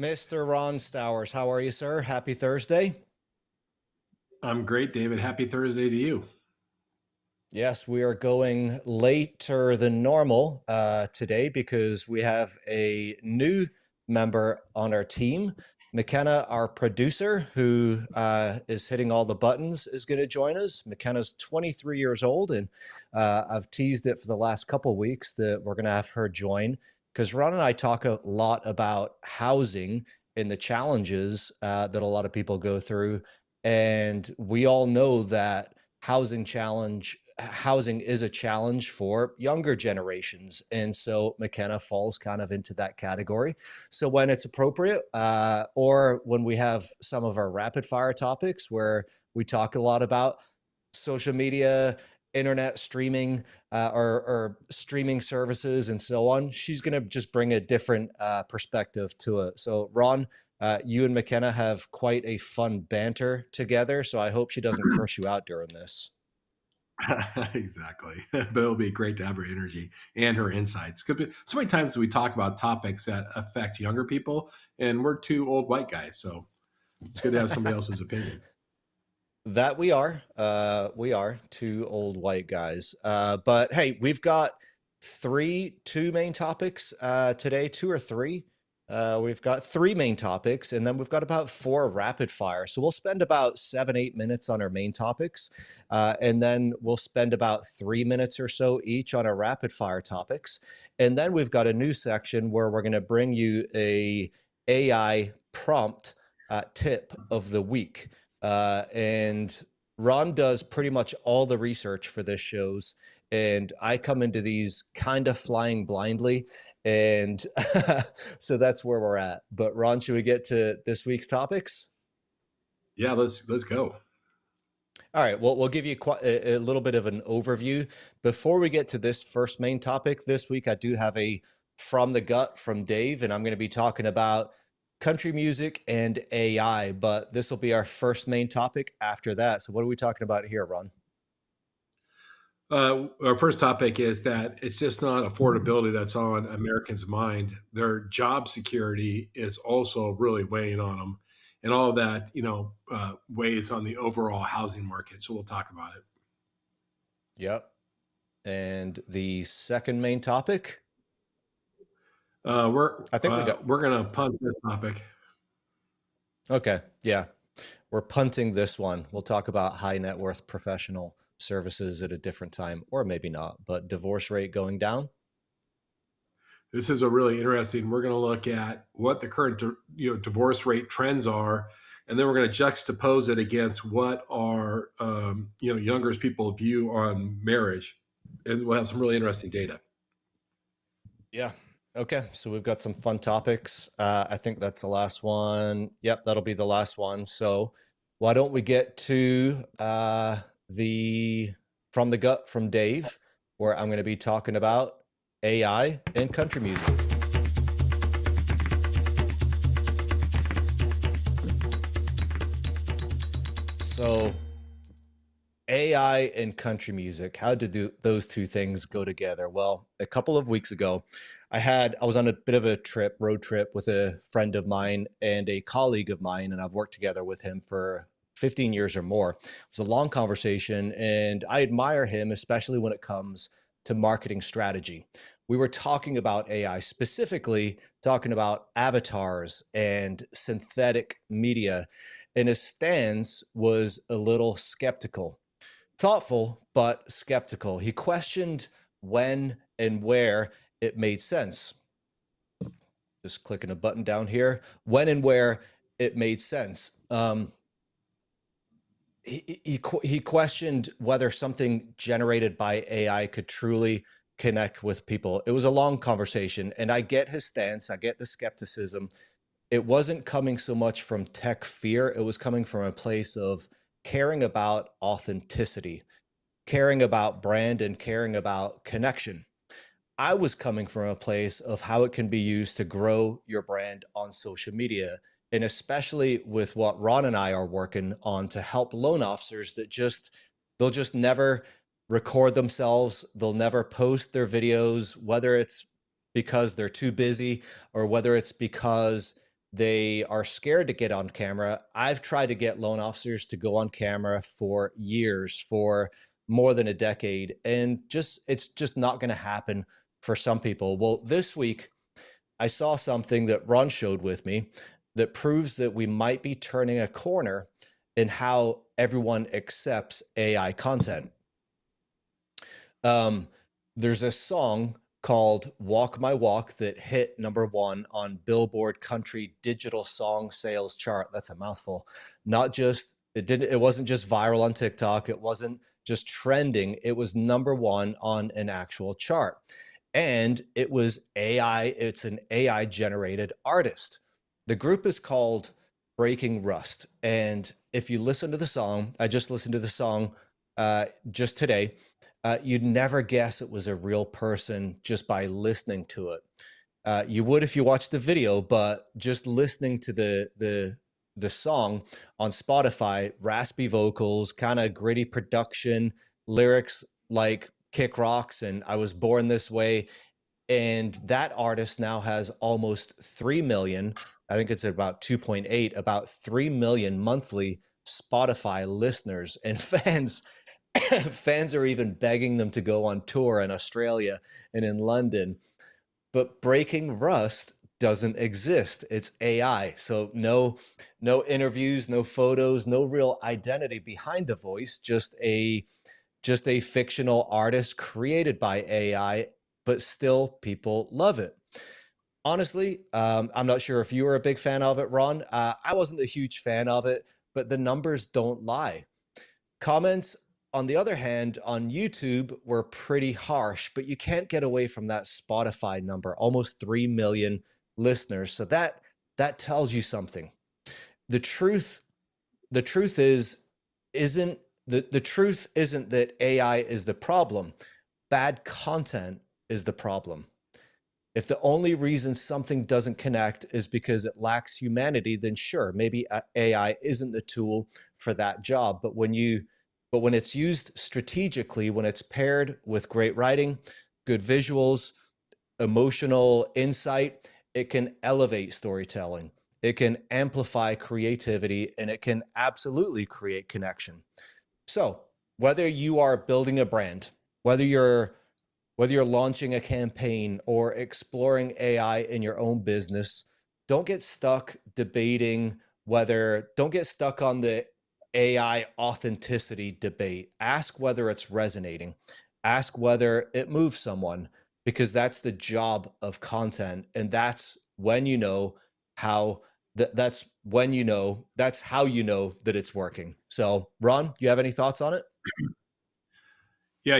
Mr. Ron Stowers, how are you, sir? Happy Thursday. I'm great, David. Happy Thursday to you. Yes, we are going later than normal today because we have a new member on our team. McKenna, our producer, who is hitting all the buttons, is going to join us. McKenna's 23 years old, and I've teased it for the last couple weeks that we're going to have her join because Ron and I talk a lot about housing and the challenges that a lot of people go through. And we all know that housing is a challenge for younger generations, and so McKenna falls kind of into that category. So when it's appropriate, or when we have some of our rapid fire topics where we talk a lot about social media, internet streaming, or streaming services and so on, she's going to just bring a different perspective to it. So Ron, you and McKenna have quite a fun banter together, so I hope she doesn't curse you out during this. Exactly. But it'll be great to have her energy and her insights. Because so many times we talk about topics that affect younger people, and we're two old white guys. So it's good to have somebody else's opinion. That we are two old white guys. But hey, we've got two main topics today, two or three. We've got three main topics, and then we've got about four rapid fire. So we'll spend about 7, 8 minutes on our main topics, and then we'll spend about 3 minutes or so each on our rapid fire topics. And then we've got a new section where we're going to bring you a AI prompt tip of the week. And Ron does pretty much all the research for this shows, and I come into these kind of flying blindly. And so that's where we're at. But Ron, should we get to this week's topics? Yeah, let's go. All right. Well, we'll give you quite a little bit of an overview. Before we get to this first main topic this week, I do have a from the gut from Dave, and I'm going to be talking about country music and AI, but this will be our first main topic after that. So what are we talking about here, Ron? Our first topic is that it's just not affordability that's on Americans' mind. Their job security is also really weighing on them, and all of that, weighs on the overall housing market. So we'll talk about it. Yep. And the second main topic, We're I think we got, we're gonna punt this topic. okay. Yeah. We're punting this one. We'll talk about high net worth professional services at a different time, or maybe not, but divorce rate going down. This is a really interesting. We're going to look at what the current divorce rate trends are, and then we're going to juxtapose it against what our younger people view on marriage, and we'll have some really interesting data. Yeah. Okay. So we've got some fun topics. I think that's the last one. Yep. That'll be the last one. So why don't we get to the from the gut from Dave, where I'm going to be talking about AI and country music. So AI and country music, how did those two things go together? Well, a couple of weeks ago, I was on a bit of a road trip with a friend of mine and a colleague of mine, and I've worked together with him for 15 years or more. It was a long conversation, and I admire him, especially when it comes to marketing strategy. We were talking about AI, specifically talking about avatars and synthetic media, and his stance was a little skeptical. Thoughtful, but skeptical. He questioned when and where it made sense. Just clicking a button down here. When and where it made sense. He questioned whether something generated by AI could truly connect with people. It was a long conversation, and I get his stance. I get the skepticism. It wasn't coming so much from tech fear. It was coming from a place of caring about authenticity, caring about brand, and caring about connection. I was coming from a place of how it can be used to grow your brand on social media, and especially with what Ron and I are working on to help loan officers that they'll just never record themselves, they'll never post their videos, whether it's because they're too busy or whether it's because They are scared to get on camera. I've tried to get loan officers to go on camera for years, for more than a decade, and just it's just not going to happen for some people. Well, this week I saw something that Ron showed with me that proves that we might be turning a corner in how everyone accepts AI content. Um, there's a song called Walk My Walk that hit #1 on Billboard Country Digital Song Sales chart. That's a mouthful. Not just it wasn't just viral on TikTok, it wasn't just trending, it was #1 on an actual chart. And it was AI, it's an AI generated artist. The group is called Breaking Rust. And if you listen to the song, I just listened to the song just today, you'd never guess it was a real person just by listening to it. You would if you watched the video, but just listening to the song on Spotify, raspy vocals, kind of gritty production, lyrics like Kick Rocks and I Was Born This Way, and that artist now has almost 3 million. I think it's about 2.8, about 3 million monthly Spotify listeners and fans. Fans are even begging them to go on tour in Australia and in London. But Breaking Rust doesn't exist. It's AI. So no interviews, no photos, no real identity behind the voice, just a fictional artist created by AI, but still people love it. Honestly, I'm not sure if you were a big fan of it, Ron. I wasn't a huge fan of it, but the numbers don't lie. Comments, on the other hand, on YouTube were pretty harsh, but you can't get away from that Spotify number, almost 3 million listeners. So that tells you something. The truth, the truth is, isn't the truth isn't that AI is the problem. Bad content is the problem. If the only reason something doesn't connect is because it lacks humanity, then sure, maybe AI isn't the tool for that job. But when it's used strategically, when it's paired with great writing, good visuals, emotional insight, it can elevate storytelling. It can amplify creativity and it can absolutely create connection. So, whether you are building a brand, whether you're whether you're launching a campaign or exploring AI in your own business, don't get stuck debating don't get stuck on the AI authenticity debate. Ask whether it's resonating. Ask whether it moves someone, because that's the job of content. And that's when you know how that's how you know that it's working. So, Ron, you have any thoughts on it? Yeah,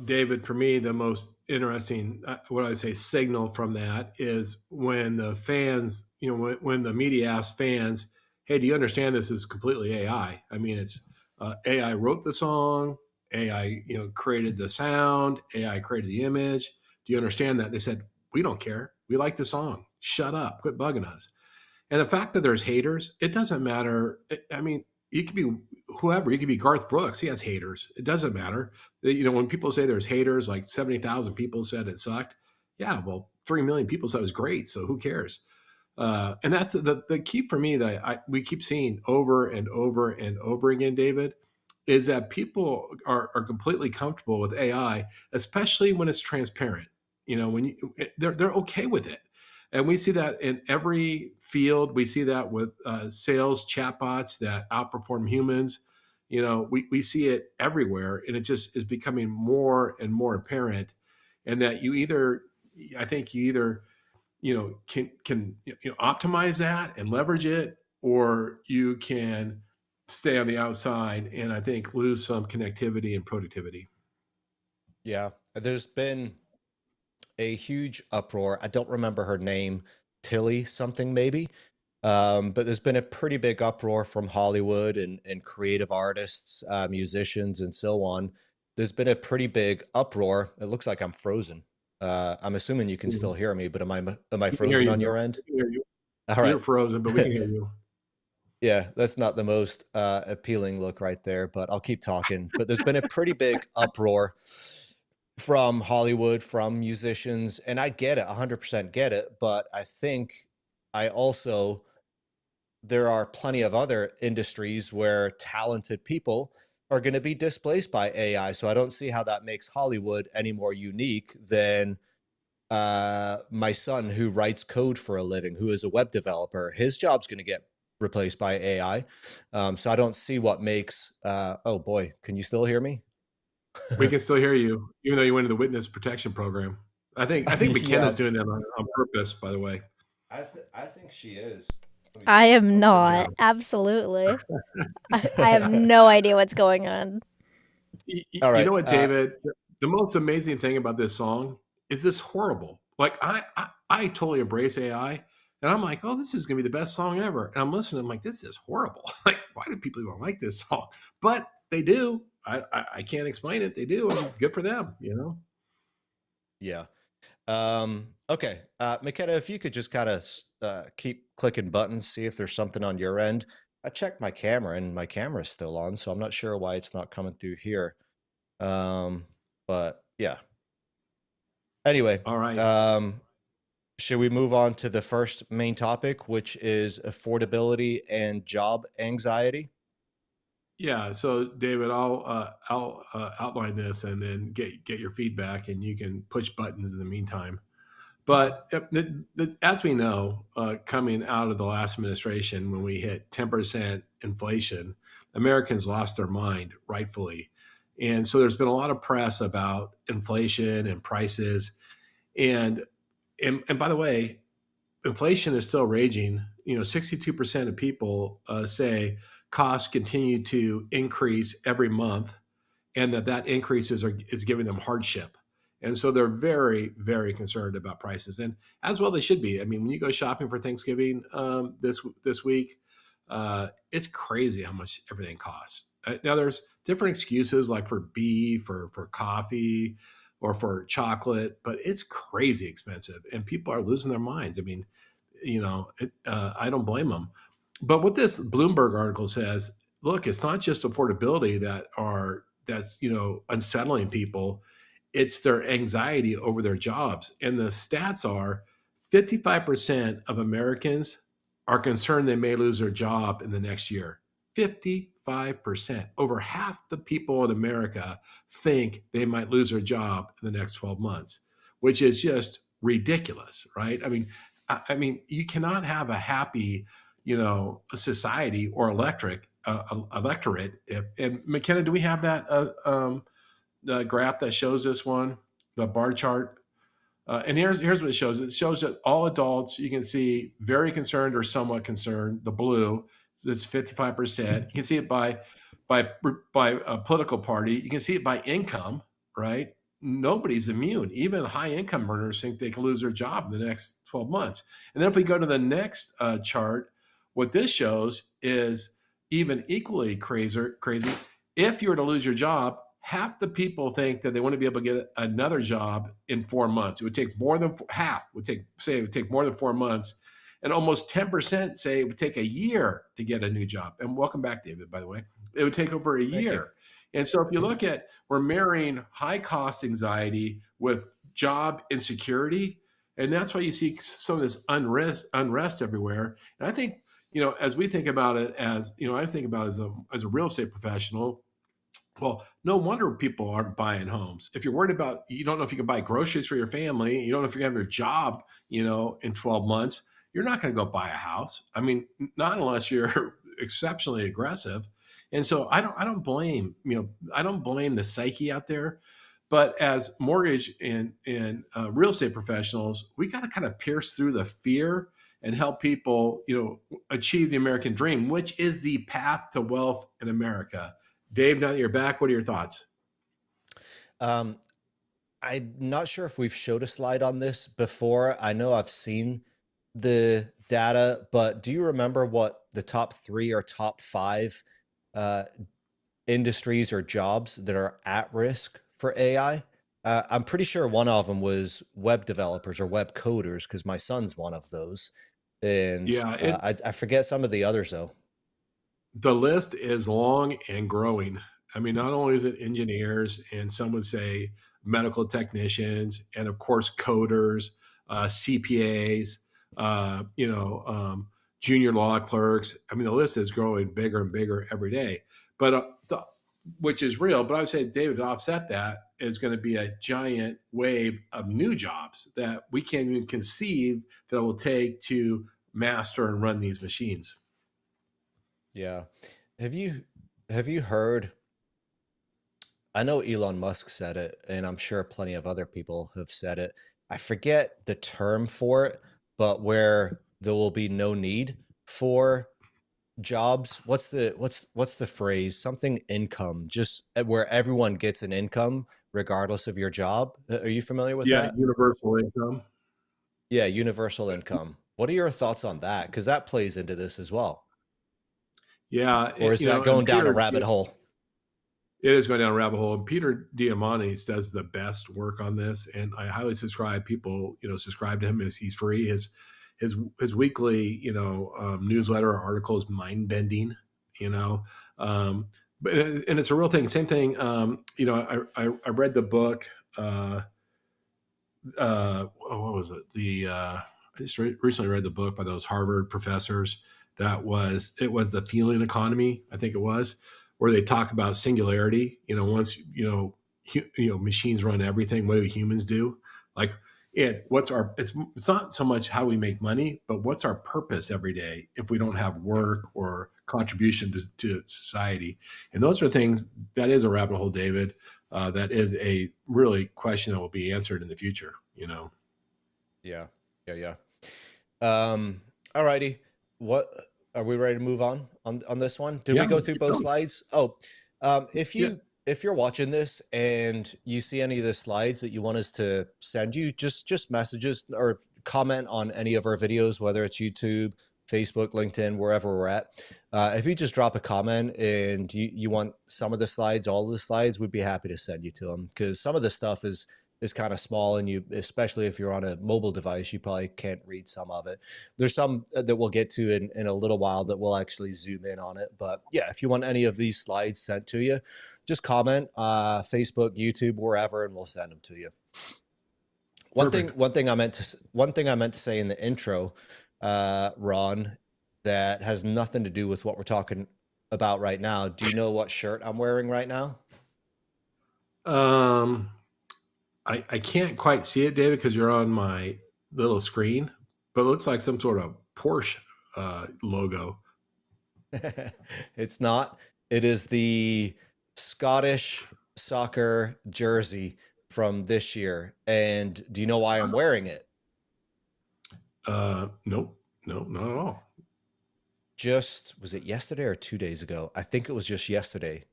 David, for me, the most interesting, what I say, signal from that is when the fans, when the media asks fans, "Hey, do you understand this is completely AI?" I mean, it's AI wrote the song, AI, created the sound, AI created the image. Do you understand that? They said, "We don't care. We like the song. Shut up. Quit bugging us." And the fact that there's haters, it doesn't matter. I mean, you could be whoever. You could be Garth Brooks. He has haters. It doesn't matter. When people say there's haters, like 70,000 people said it sucked. Yeah, well, 3 million people said it was great. So who cares? And that's the key for me that we keep seeing over and over and over again, David, is that people are completely comfortable with AI, especially when it's transparent. When they're okay with it. And we see that in every field. We see that with sales chatbots that outperform humans. We see it everywhere, and it just is becoming more and more apparent. And that I think you either, can optimize that and leverage it, or you can stay on the outside and I think lose some connectivity and productivity. Yeah, there's been a huge uproar. I don't remember her name, Tilly something maybe. But there's been a pretty big uproar from Hollywood and creative artists, musicians, and so on. There's been a pretty big uproar. It looks like I'm frozen. I'm assuming you can still Mhm. hear me, but am I We can hear frozen you on your though. end? We can hear you. All right. You're frozen, but we can hear you. Yeah, that's not the most appealing look right there, but I'll keep talking. But there's been a pretty big uproar from Hollywood, from musicians, and I get it, 100% get it. But I think I also there are plenty of other industries where talented people are going to be displaced by AI. So I don't see how that makes Hollywood any more unique than my son who writes code for a living, who is a web developer. His job's going to get replaced by AI. So I don't see what makes. Oh boy, can you still hear me? We can still hear you, even though you went into the witness protection program. I think McKenna's Yeah, doing that on purpose, by the way. I think she is. I am Let me put you not. on. Absolutely. I have no idea what's going on. All You right. know what, David? The most amazing thing about this song is this horrible. Like I totally embrace AI, and I'm like, oh, this is gonna be the best song ever. And I'm listening, I'm like, this is horrible. Like, why do people even like this song? But they do. I can't explain it. They do, and good for them. You know. Yeah. Okay. McKenna, if you could just kind of keep clicking buttons, see if there's something on your end. I checked my camera and my camera's still on, so I'm not sure why it's not coming through here. But yeah. Anyway, All right. should we move on to the first main topic, which is affordability and job anxiety? Yeah. So, David, I'll outline this and then get your feedback, and you can push buttons in the meantime. But as we know, coming out of the last administration, when we hit 10% inflation, Americans lost their mind, rightfully. And so there's been a lot of press about inflation and prices. And and by the way, inflation is still raging. 62% of people say costs continue to increase every month, and that increases is giving them hardship. And so they're very, very concerned about prices, and as well they should be. I mean, when you go shopping for Thanksgiving this week, it's crazy how much everything costs. Now there's different excuses like for beef or for coffee or for chocolate, but it's crazy expensive, and people are losing their minds. I mean, I don't blame them. But what this Bloomberg article says, look, it's not just affordability that's unsettling people. It's their anxiety over their jobs. And the stats are 55% of Americans are concerned they may lose their job in the next year. 55%. Over half the people in America think they might lose their job in the next 12 months, which is just ridiculous, right? I mean, you cannot have a happy, a society or electorate. And McKenna, do we have that the graph that shows this one, the bar chart? And here's what it shows. It shows that all adults, you can see, very concerned or somewhat concerned. The blue, so it's 55%. You can see it by political party. You can see it by income, right? Nobody's immune. Even high income earners think they can lose their job in the next 12 months. And then if we go to the next chart, what this shows is even equally crazy. If you were to lose your job, half the people think that they want to be able to get another job in 4 months. It would take more than half it would take more than 4 months, and almost 10% say it would take a year to get a new job. And welcome back, David, by the way. It would take over a Thank you. year. And so if you look at, we're marrying high cost anxiety with job insecurity, and that's why you see some of this unrest everywhere. And I think, as we think about it, I was thinking about it as a real estate professional. Well, no wonder people aren't buying homes. If you're worried about, you don't know if you can buy groceries for your family, you don't know if you're going to have your job, in 12 months, you're not going to go buy a house. I mean, not unless you're exceptionally aggressive. And so I don't blame the psyche out there. But as mortgage and real estate professionals, we got to kind of pierce through the fear and help people, achieve the American dream, which is the path to wealth in America. Dave, now that you're back, what are your thoughts? Um, I'm not sure if we've showed a slide on this before. I know I've seen the data, but do you remember what the top three or top five uh, industries or jobs that are at risk for AI? I'm pretty sure one of them was web developers or web coders because my son's one of those. And Yeah, I forget some of the others though. the list is long and growing. I mean, not only is it engineers, and some would say medical technicians, and of course coders, CPAs, junior law clerks. I mean, the list is growing bigger and bigger every day. But which is real. But I would say, David, to offset that is going to be a giant wave of new jobs that we can't even conceive that it will take to master and run these machines. Yeah. Have you heard? I know Elon Musk said it, and I'm sure plenty of other people have said it. I forget the term for it, but where there will be no need for jobs. What's the phrase? Something income, just where everyone gets an income regardless of your job. Are you familiar with Yeah, that? universal income. Yeah, universal income. What are your thoughts on that? Because that plays into this as well. Yeah, Or is that and going down a Peter, rabbit hole? it is going down a rabbit hole. And Peter Diamandis does the best work on this, and I highly subscribe. People, subscribe to him. He's free. His weekly, newsletter or article is mind bending. You know, but and it's a real thing. Same thing. I read the book. What was it? I just recently read the book by those Harvard professors. It was the Feeling Economy, I think it was, where they talk about singularity. Once machines run everything, what do humans do? Like, it's not so much how we make money, but what's our purpose every day if we don't have work or contribution to society? And those are things that is a rabbit hole, David. That is a really question that will be answered in the future. Yeah, yeah, yeah. All righty. What are we ready to move on this one? Did we go through both slides? Oh, if you're watching this and you see any of the slides that you want us to send you, just messages or comment on any of our videos, whether it's YouTube, Facebook, LinkedIn, wherever we're at. If you just drop a comment and you want some of the slides, all of the slides, we'd be happy to send you to them, because some of the stuff is kind of small, and especially if you're on a mobile device, you probably can't read some of it. There's some that we'll get to in a little while that we'll actually zoom in on it. But yeah, if you want any of these slides sent to you, just comment, Facebook, YouTube, wherever, and we'll send them to you. One thing I meant to say in the intro, Ron, that has nothing to do with what we're talking about right now. Do you know what shirt I'm wearing right now? I can't quite see it, David, because you're on my little screen, but it looks like some sort of Porsche logo. It's not. It is the Scottish soccer jersey from this year. And do you know why I'm wearing it? Nope, not at all. Was it yesterday or 2 days ago? I think it was just yesterday.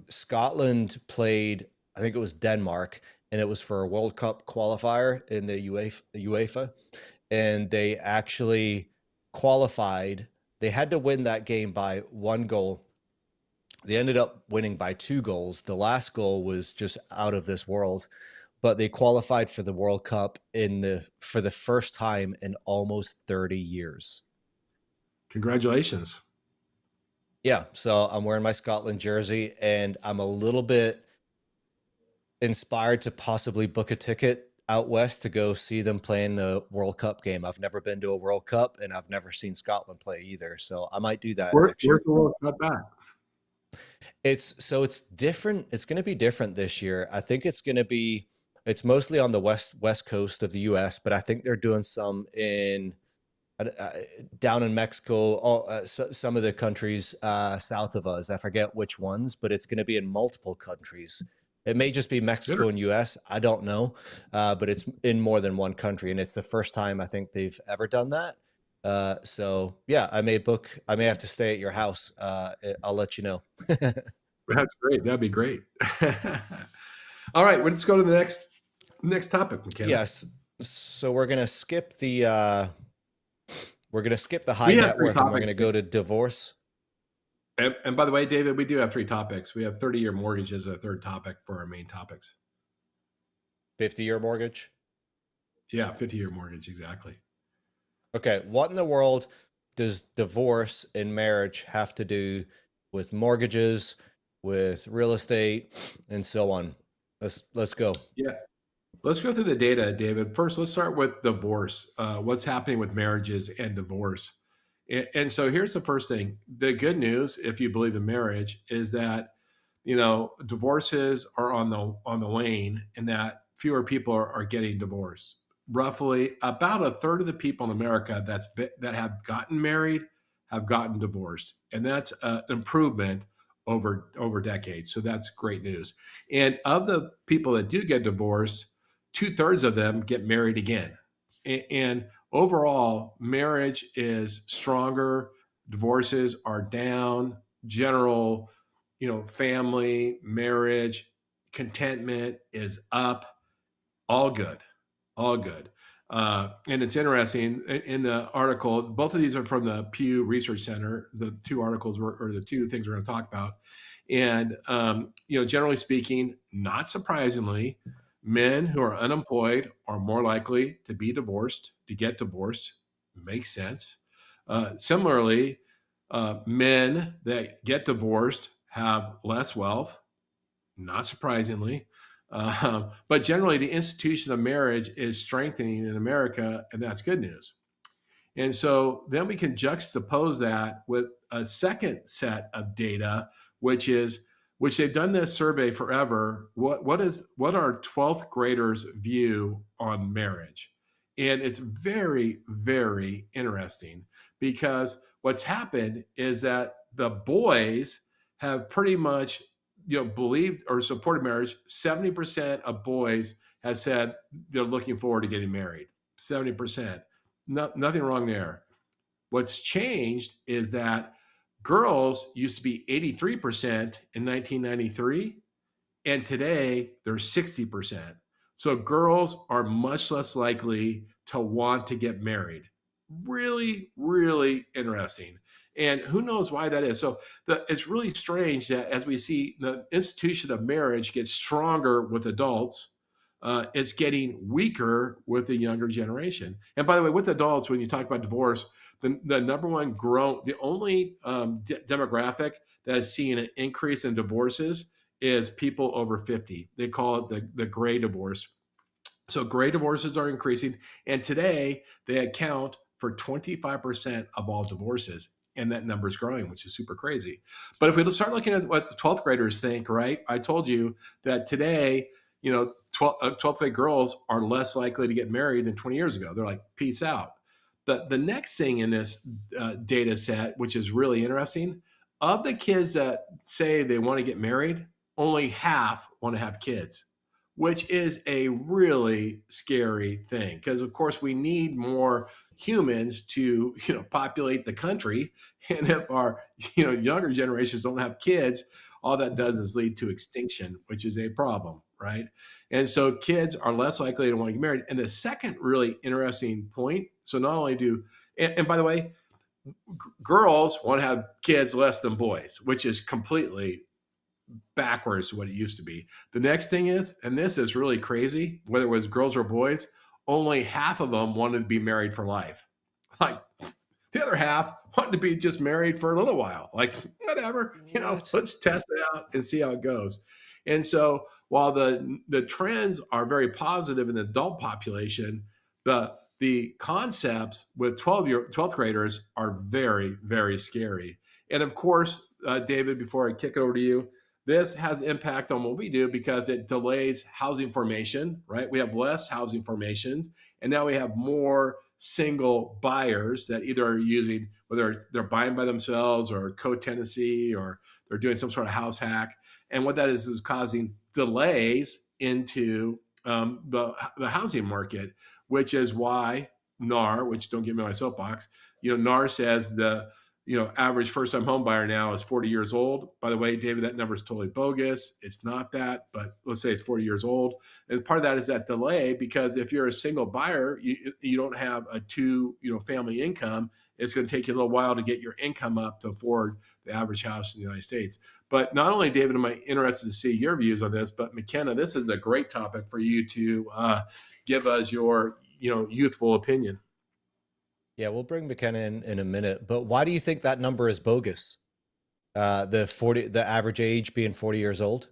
Scotland played, I think it was Denmark, and it was for a World Cup qualifier in the UEFA, and they actually qualified. They had to win that game by 1 goal. They ended up winning by 2 goals. The last goal was just out of this world, but they qualified for the World Cup for the first time in almost 30 years. Congratulations. Yeah, so I'm wearing my Scotland jersey, and I'm a little bit inspired to possibly book a ticket out west to go see them playing a World Cup game. I've never been to a World Cup, and I've never seen Scotland play either, so I might do that next year. Where's the World Cup at? It's different. It's going to be different this year. I think it's mostly on the west coast of the US, but I think they're doing some down in Mexico, some of the countries south of us. I forget which ones, but it's going to be in multiple countries. It may just be Mexico and US. I don't know, but it's in more than one country, and it's the first time I think they've ever done that. So yeah, I may have to stay at your house. I'll let you know. That's great. That'd be great. All right, let's go to the next topic, McKenna. Yes. So we're gonna skip the high net worth, and we're gonna go to divorce. And by the way, David, we do have 3 topics. We have 30-year mortgage as a third topic for our main topics. 50-year mortgage? Yeah, 50-year mortgage, exactly. Okay, what in the world does divorce and marriage have to do with mortgages, with real estate, and so on? Let's go. Yeah. Let's go through the data, David. First, let's start with divorce. What's happening with marriages and divorce? And so here's the first thing. The good news, if you believe in marriage, is that divorces are on the wane, and that fewer people are getting divorced. Roughly about a third of the people in America that have gotten married have gotten divorced, and that's an improvement over decades. So that's great news. And of the people that do get divorced, 2/3 of them get married again. And overall, marriage is stronger. Divorces are down. General, family, marriage, contentment is up. All good, all good. And it's interesting in the article, both of these are from the Pew Research Center, the two articles or the two things we're going to talk about. And, generally speaking, not surprisingly, men who are unemployed are more likely to be divorced, to get divorced. Makes sense. Similarly, men that get divorced have less wealth, not surprisingly. But generally, the institution of marriage is strengthening in America, and that's good news. And so then we can juxtapose that with a second set of data, which they've done this survey forever. What are 12th graders' view on marriage? And it's very, very interesting, because what's happened is that the boys have pretty much believed or supported marriage. 70% of boys has said they're looking forward to getting married. 70%. Nothing wrong there. What's changed is that girls used to be 83% in 1993, and today they're 60%. So girls are much less likely to want to get married. Really, really interesting. And who knows why that is. So it's really strange that as we see the institution of marriage get stronger with adults, it's getting weaker with the younger generation. And by the way, with adults, when you talk about divorce, the number one the only demographic that has seen an increase in divorces is people over 50. They call it the gray divorce. So gray divorces are increasing, and today they account for 25% of all divorces. And that number is growing, which is super crazy. But if we start looking at what the 12th graders think, right? I told you that today, 12th grade girls are less likely to get married than 20 years ago. They're like, peace out. The next thing in this data set, which is really interesting, of the kids that say they want to get married, only half want to have kids, which is a really scary thing. Because, of course, we need more humans to populate the country, and if our younger generations don't have kids, all that does is lead to extinction, which is a problem, right? And so kids are less likely to want to get married. And the second really interesting point, so not only and by the way, girls want to have kids less than boys, which is completely backwards to what it used to be. The next thing is, and this is really crazy, whether it was girls or boys, only half of them wanted to be married for life. Like the other half wanted to be just married for a little while. Like, whatever, let's test it out and see how it goes. And so while the trends are very positive in the adult population, the concepts with 12th graders are very, very scary. And of course, David, before I kick it over to you, this has impact on what we do because it delays housing formation, right? We have less housing formations, and now we have more single buyers that either are using, whether they're buying by themselves or co-tenancy, or they're doing some sort of house hack. And what that is causing delays into the housing market, which is why NAR, which don't get me on my soapbox, NAR says the average first-time home buyer now is 40 years old. By the way, David, that number is totally bogus. It's not that, but let's say it's 40 years old. And part of that is that delay, because if you're a single buyer, you don't have a family income. It's going to take you a little while to get your income up to afford the average house in the United States. But not only, David, am I interested to see your views on this, but McKenna, this is a great topic for you to give us your youthful opinion. Yeah, we'll bring McKenna in a minute. But why do you think that number is bogus? The average age being 40 years old?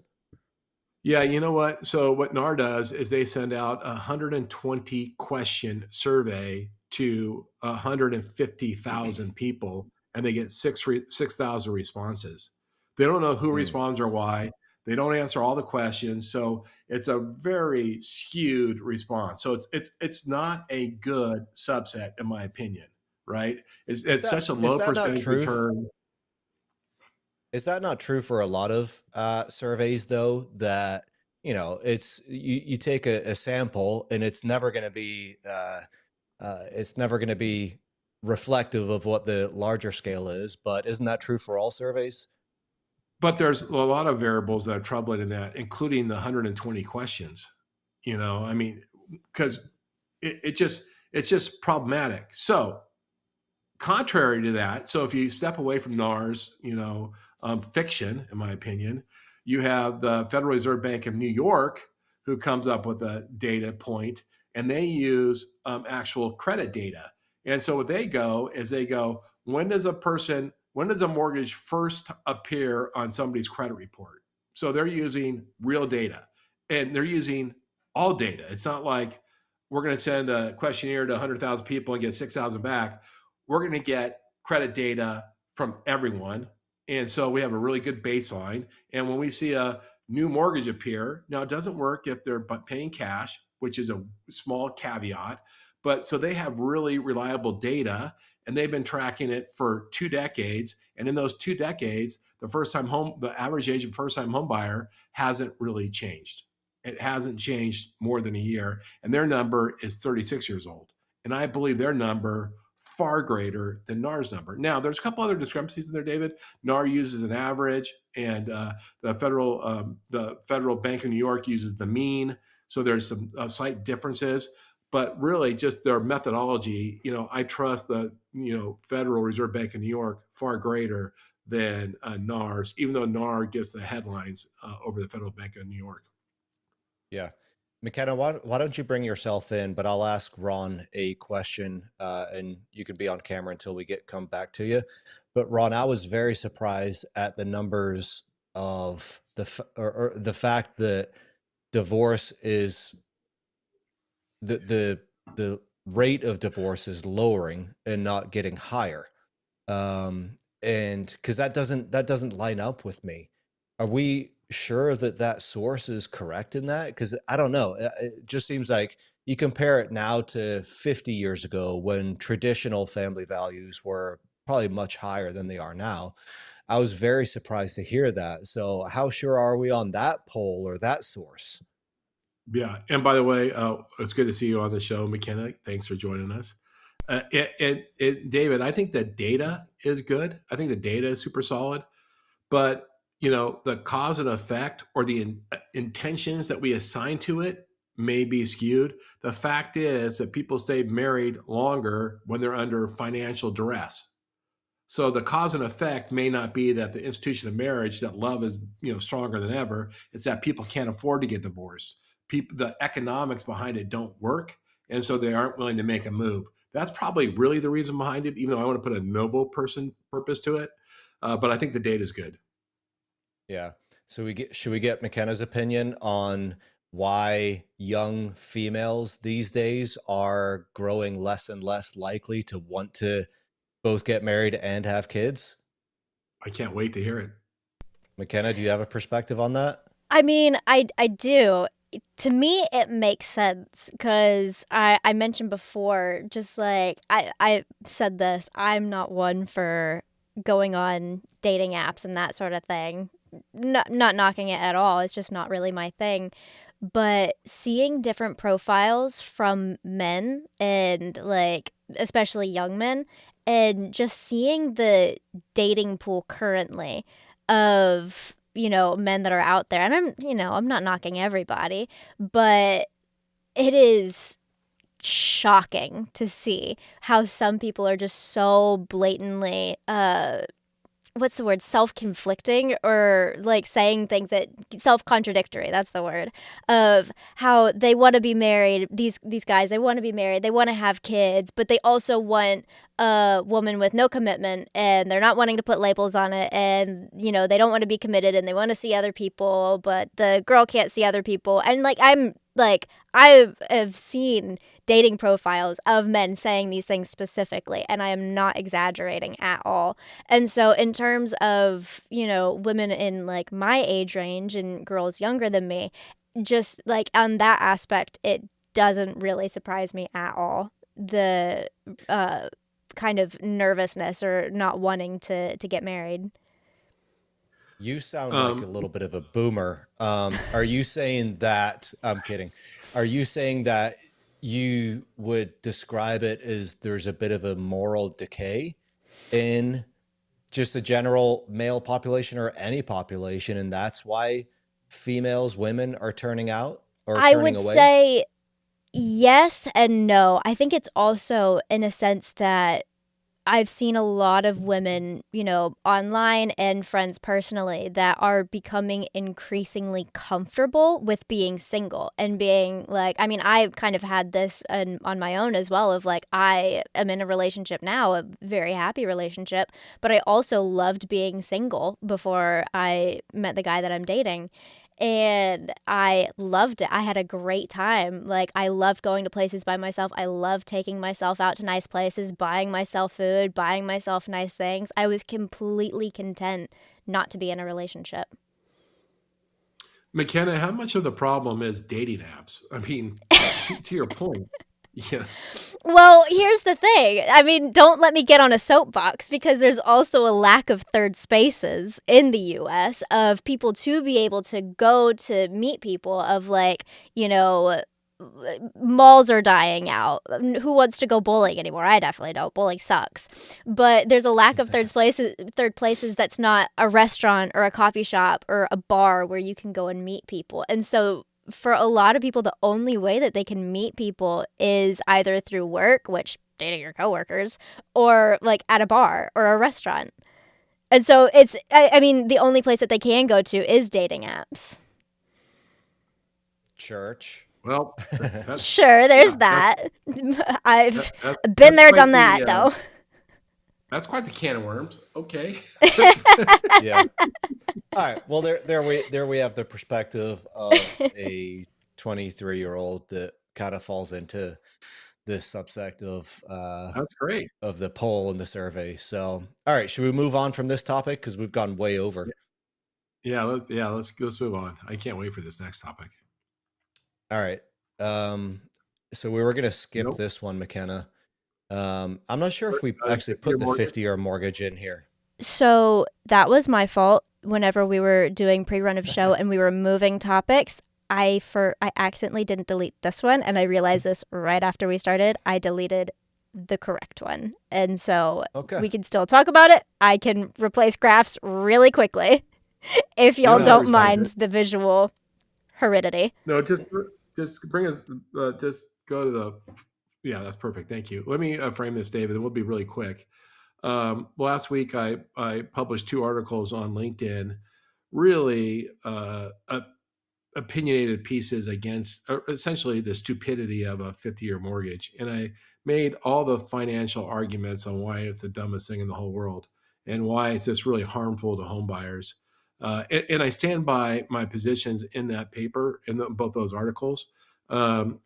Yeah, you know what? So what NAR does is they send out a 120 question survey to 150,000 people, and they get 6,000 responses. They don't know who Mm. responds or why. They don't answer all the questions, so it's a very skewed response. So it's not a good subset, in my opinion. Right? It's such a Is low that not percentage true? return. Is that not true for a lot of surveys though? That it's you take a sample and it's never going to be reflective of what the larger scale is. But isn't that true for all surveys? But there's a lot of variables that are troubling in that, including the 120 questions. I mean, because it's just problematic. So contrary to that, so if you step away from NAR's, fiction, in my opinion, you have the Federal Reserve Bank of New York, who comes up with a data point, and they use actual credit data. And so what they go, when does a mortgage first appear on somebody's credit report? So they're using real data, and they're using all data. It's not like we're going to send a questionnaire to 100,000 people and get 6,000 back. We're going to get credit data from everyone. And so we have a really good baseline. And when we see a new mortgage appear, now it doesn't work if they're paying cash, which is a small caveat. But so they have really reliable data, and they've been tracking it for 2 decades. And in those 2 decades, the average age of first time home buyer hasn't really changed. It hasn't changed more than a year. And their number is 36 years old. And I believe their number far greater than NAR's number. Now, there's a couple other discrepancies in there, David. NAR uses an average, and the Federal Bank of New York uses the mean. So there's some slight differences, but really just their methodology. I trust the Federal Reserve Bank of New York far greater than NAR's, even though NAR gets the headlines over the Federal Bank of New York. Yeah. McKenna, why don't you bring yourself in, but I'll ask Ron a question, and you can be on camera until we come back to you. But Ron, I was very surprised at the numbers of or the fact that divorce is the rate of divorce is lowering and not getting higher. And because that doesn't line up with me. Are we sure that source is correct in that? Because I don't know. It just seems like you compare it now to 50 years ago, when traditional family values were probably much higher than they are now. I was very surprised to hear that. So how sure are we on that poll or that source? Yeah. And by the way, it's good to see you on the show, McKenna. Thanks for joining us. David, I think the data is good. I think the data is super solid. But, the cause and effect, or the intentions that we assign to it, may be skewed. The fact is that people stay married longer when they're under financial duress. So the cause and effect may not be that the institution of marriage, that love is stronger than ever. It's that people can't afford to get divorced. The economics behind it don't work, and so they aren't willing to make a move. That's probably really the reason behind it, even though I want to put a noble purpose to it. But I think the data is good. Yeah. So should we get McKenna's opinion on why young females these days are growing less and less likely to want to both get married and have kids? I can't wait to hear it. McKenna, do you have a perspective on that? I mean, I do. To me, it makes sense because I mentioned before, just like I said this, I'm not one for going on dating apps and that sort of thing. Not knocking it at all. It's just not really my thing. But seeing different profiles from men, and like especially young men, and just seeing the dating pool currently of men that are out there, and I'm not knocking everybody, but it is shocking to see how some people are just so blatantly what's the word, self-conflicting, or like saying things that self-contradictory, that's the word, of how they want to be married. These guys, they want to be married, they want to have kids, but they also want a woman with no commitment, and they're not wanting to put labels on it, and they don't want to be committed, and they want to see other people, but the girl can't see other people. And like, I'm like I have seen dating profiles of men saying these things specifically, and I am not exaggerating at all. And so in terms of, women in like my age range and girls younger than me, just like on that aspect, it doesn't really surprise me at all. The kind of nervousness or not wanting to get married. You sound like a Um, little bit of a boomer. Are you saying that? I'm kidding. Are you saying that you would describe it as there's a bit of a moral decay in just the general male population or any population, and that's why females, women are turning out or I turning would away? say yes and no. I think it's also in a sense that I've seen a lot of women, online and friends personally that are becoming increasingly comfortable with being single and being like, I mean, I've kind of had this on my own as well of like, I am in a relationship now, a very happy relationship, but I also loved being single before I met the guy that I'm dating. And I loved it. I had a great time. Like, I loved going to places by myself. I loved taking myself out to nice places, buying myself food, buying myself nice things. I was completely content not to be in a relationship. McKenna, how much of the problem is dating apps? I mean, to your point, yeah, Well, here's the thing. I mean, don't let me get on a soapbox because there's also a lack of third spaces in the US of people to be able to go to meet people of like, malls are dying out. Who wants to go bowling anymore? I definitely don't. Bowling sucks. But there's a lack of third places that's not a restaurant or a coffee shop or a bar where you can go and meet people. And so for a lot of people, the only way that they can meet people is either through work, which dating your coworkers, or like at a bar or a restaurant. And so I mean, the only place that they can go to is dating apps. Church. well, that's Sure, there's yeah, that's that. I've been that's there, quite done that, the though. can of worms. Okay. Yeah. All right. Well, there we have the perspective of a 23-year-old that kind of falls into this subsect That's great. of the poll and the survey. So, all right, should we move on from this topic because we've gone way over? Let's move on. I can't wait for this next topic. All right. So we were gonna skip Nope. this one, McKenna. I'm not sure if we actually Your put the mortgage. 50-year mortgage in here. So that was my fault whenever we were doing pre-run of show and we were moving topics. I accidentally didn't delete this one and I realized this right after we started. I deleted the correct one. And so Okay. we can still talk about it. I can replace graphs really quickly if y'all No, don't that's fine. mind the visual heredity. No, just bring us. Just go to the. Yeah, that's perfect. Thank you. Let me frame this, David, and we'll be really quick. Last week, I published 2 articles on LinkedIn, really opinionated pieces against essentially the stupidity of a 50-year mortgage, and I made all the financial arguments on why it's the dumbest thing in the whole world and why it's just really harmful to home buyers. And I stand by my positions in that paper in both those articles. Um,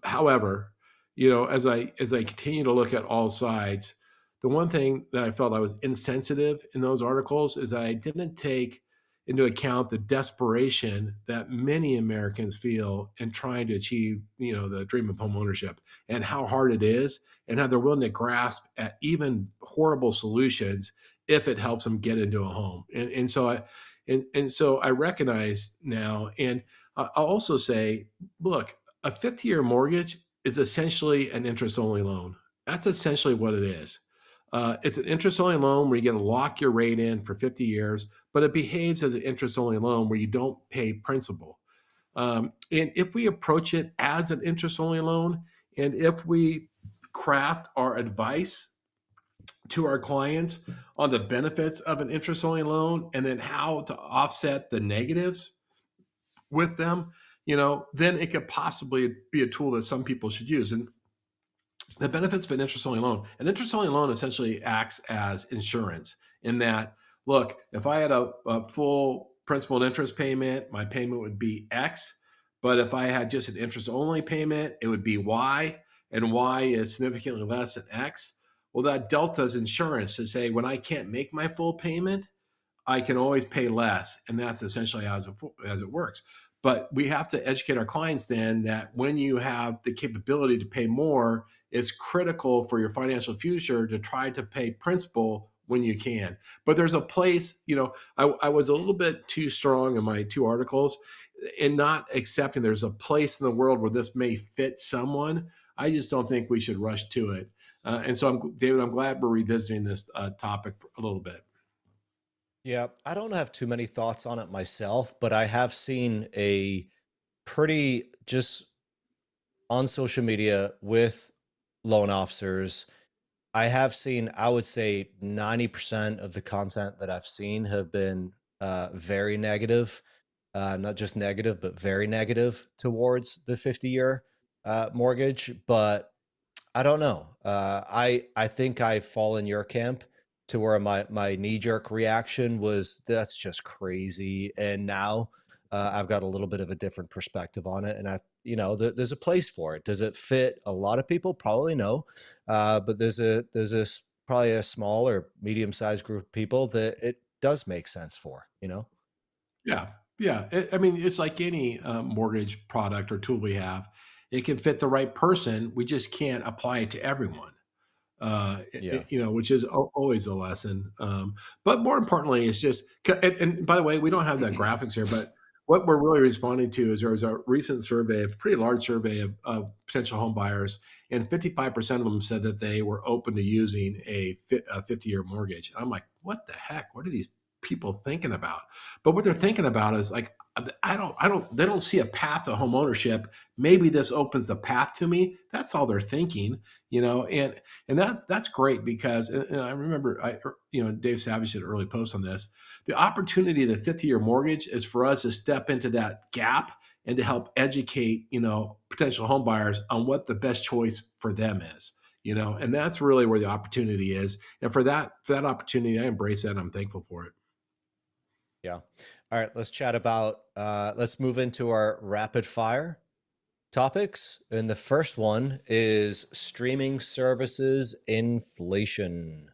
However, as I continue to look at all sides, the one thing that I felt I was insensitive in those articles is that I didn't take into account the desperation that many Americans feel in trying to achieve, the dream of home ownership and how hard it is and how they're willing to grasp at even horrible solutions if it helps them get into a home. And so I recognize now, and I'll also say, look, a 50-year mortgage is essentially an interest only loan. That's essentially what it is. It's an interest only loan where you get to lock your rate in for 50 years, but it behaves as an interest only loan where you don't pay principal. And if we approach it as an interest only loan, and if we craft our advice to our clients on the benefits of an interest only loan and then how to offset the negatives with them, then it could possibly be a tool that some people should use. And the benefits of an interest only loan essentially acts as insurance in that, look, if I had a full principal and interest payment, my payment would be X. But if I had just an interest only payment, it would be Y, and Y is significantly less than X. Well, that delta is insurance to say when I can't make my full payment, I can always pay less, and that's essentially as it works. But we have to educate our clients then that when you have the capability to pay more, it's critical for your financial future to try to pay principal when you can. But there's a place, I was a little bit too strong in my two articles in not accepting there's a place in the world where this may fit someone. I just don't think we should rush to it. And so, David, I'm glad we're revisiting this topic a little bit. Yeah, I don't have too many thoughts on it myself, but I have seen a pretty just on social media with loan officers. I have seen, I would say 90% of the content that I've seen have been very negative, not just negative, but very negative towards the 50-year mortgage. But I don't know. I think I fall in your camp to where my knee jerk reaction was that's just crazy, and now I've got a little bit of a different perspective on it, and there's a place for it. Does it fit a lot of people? Probably no, but there's probably a small or medium sized group of people that it does make sense for. Yeah, yeah. I mean, it's like any mortgage product or tool we have. It can fit the right person. We just can't apply it to everyone. Yeah. Which is always a lesson. But more importantly, it's just, and by the way, we don't have that graphics here, but what we're really responding to is there was a recent survey, a pretty large survey of potential home buyers, and 55% of them said that they were open to using a 50-year mortgage. And I'm like, what the heck? What are these people thinking about? But what they're thinking about is like, they don't see a path to home ownership. Maybe this opens the path to me. That's all they're thinking, and that's great because, and I remember, Dave Savage did an early post on this. The opportunity of the 50-year mortgage is for us to step into that gap and to help educate, potential home buyers on what the best choice for them is, and that's really where the opportunity is. And for that opportunity, I embrace that. And I'm thankful for it. Yeah. All right, let's chat about let's move into our rapid fire topics. And the first one is streaming services inflation.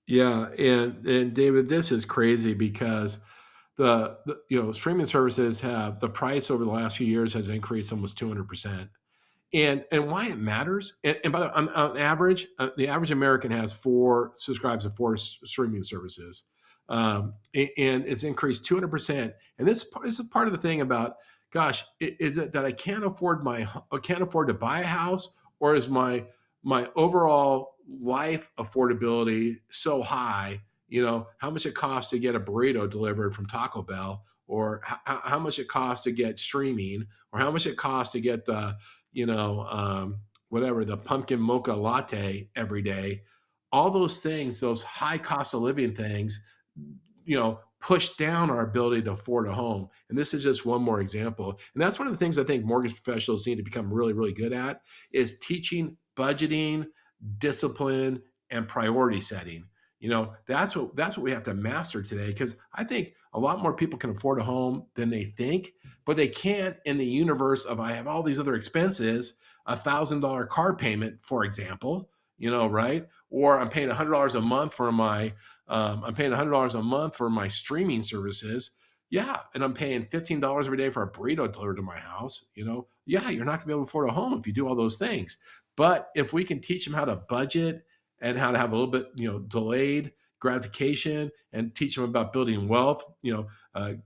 Yeah, and David, this is crazy because the streaming services have the price over the last few years has increased almost 200%. And why it matters, and by the way, on average, the average American has subscribes to four streaming services, and it's increased 200%. And this is part of the thing about, gosh, is it that I can't afford to buy a house, or is my overall life affordability so high? How much it costs to get a burrito delivered from Taco Bell, or how much it costs to get streaming, or how much it costs to get the whatever, the pumpkin mocha latte every day. All those things, those high cost of living things, push down our ability to afford a home. And this is just one more example. And that's one of the things I think mortgage professionals need to become really, really good at is teaching budgeting, discipline, and priority setting. That's what we have to master today, because I think a lot more people can afford a home than they think, but they can't in the universe of I have all these other expenses, $1,000 car payment, for example, right? Or I'm paying $100 a month for my streaming services. Yeah, and I'm paying $15 every day for a burrito delivered to my house. Yeah, you're not gonna be able to afford a home if you do all those things. But if we can teach them how to budget and how to have a little bit, delayed gratification, and teach them about building wealth,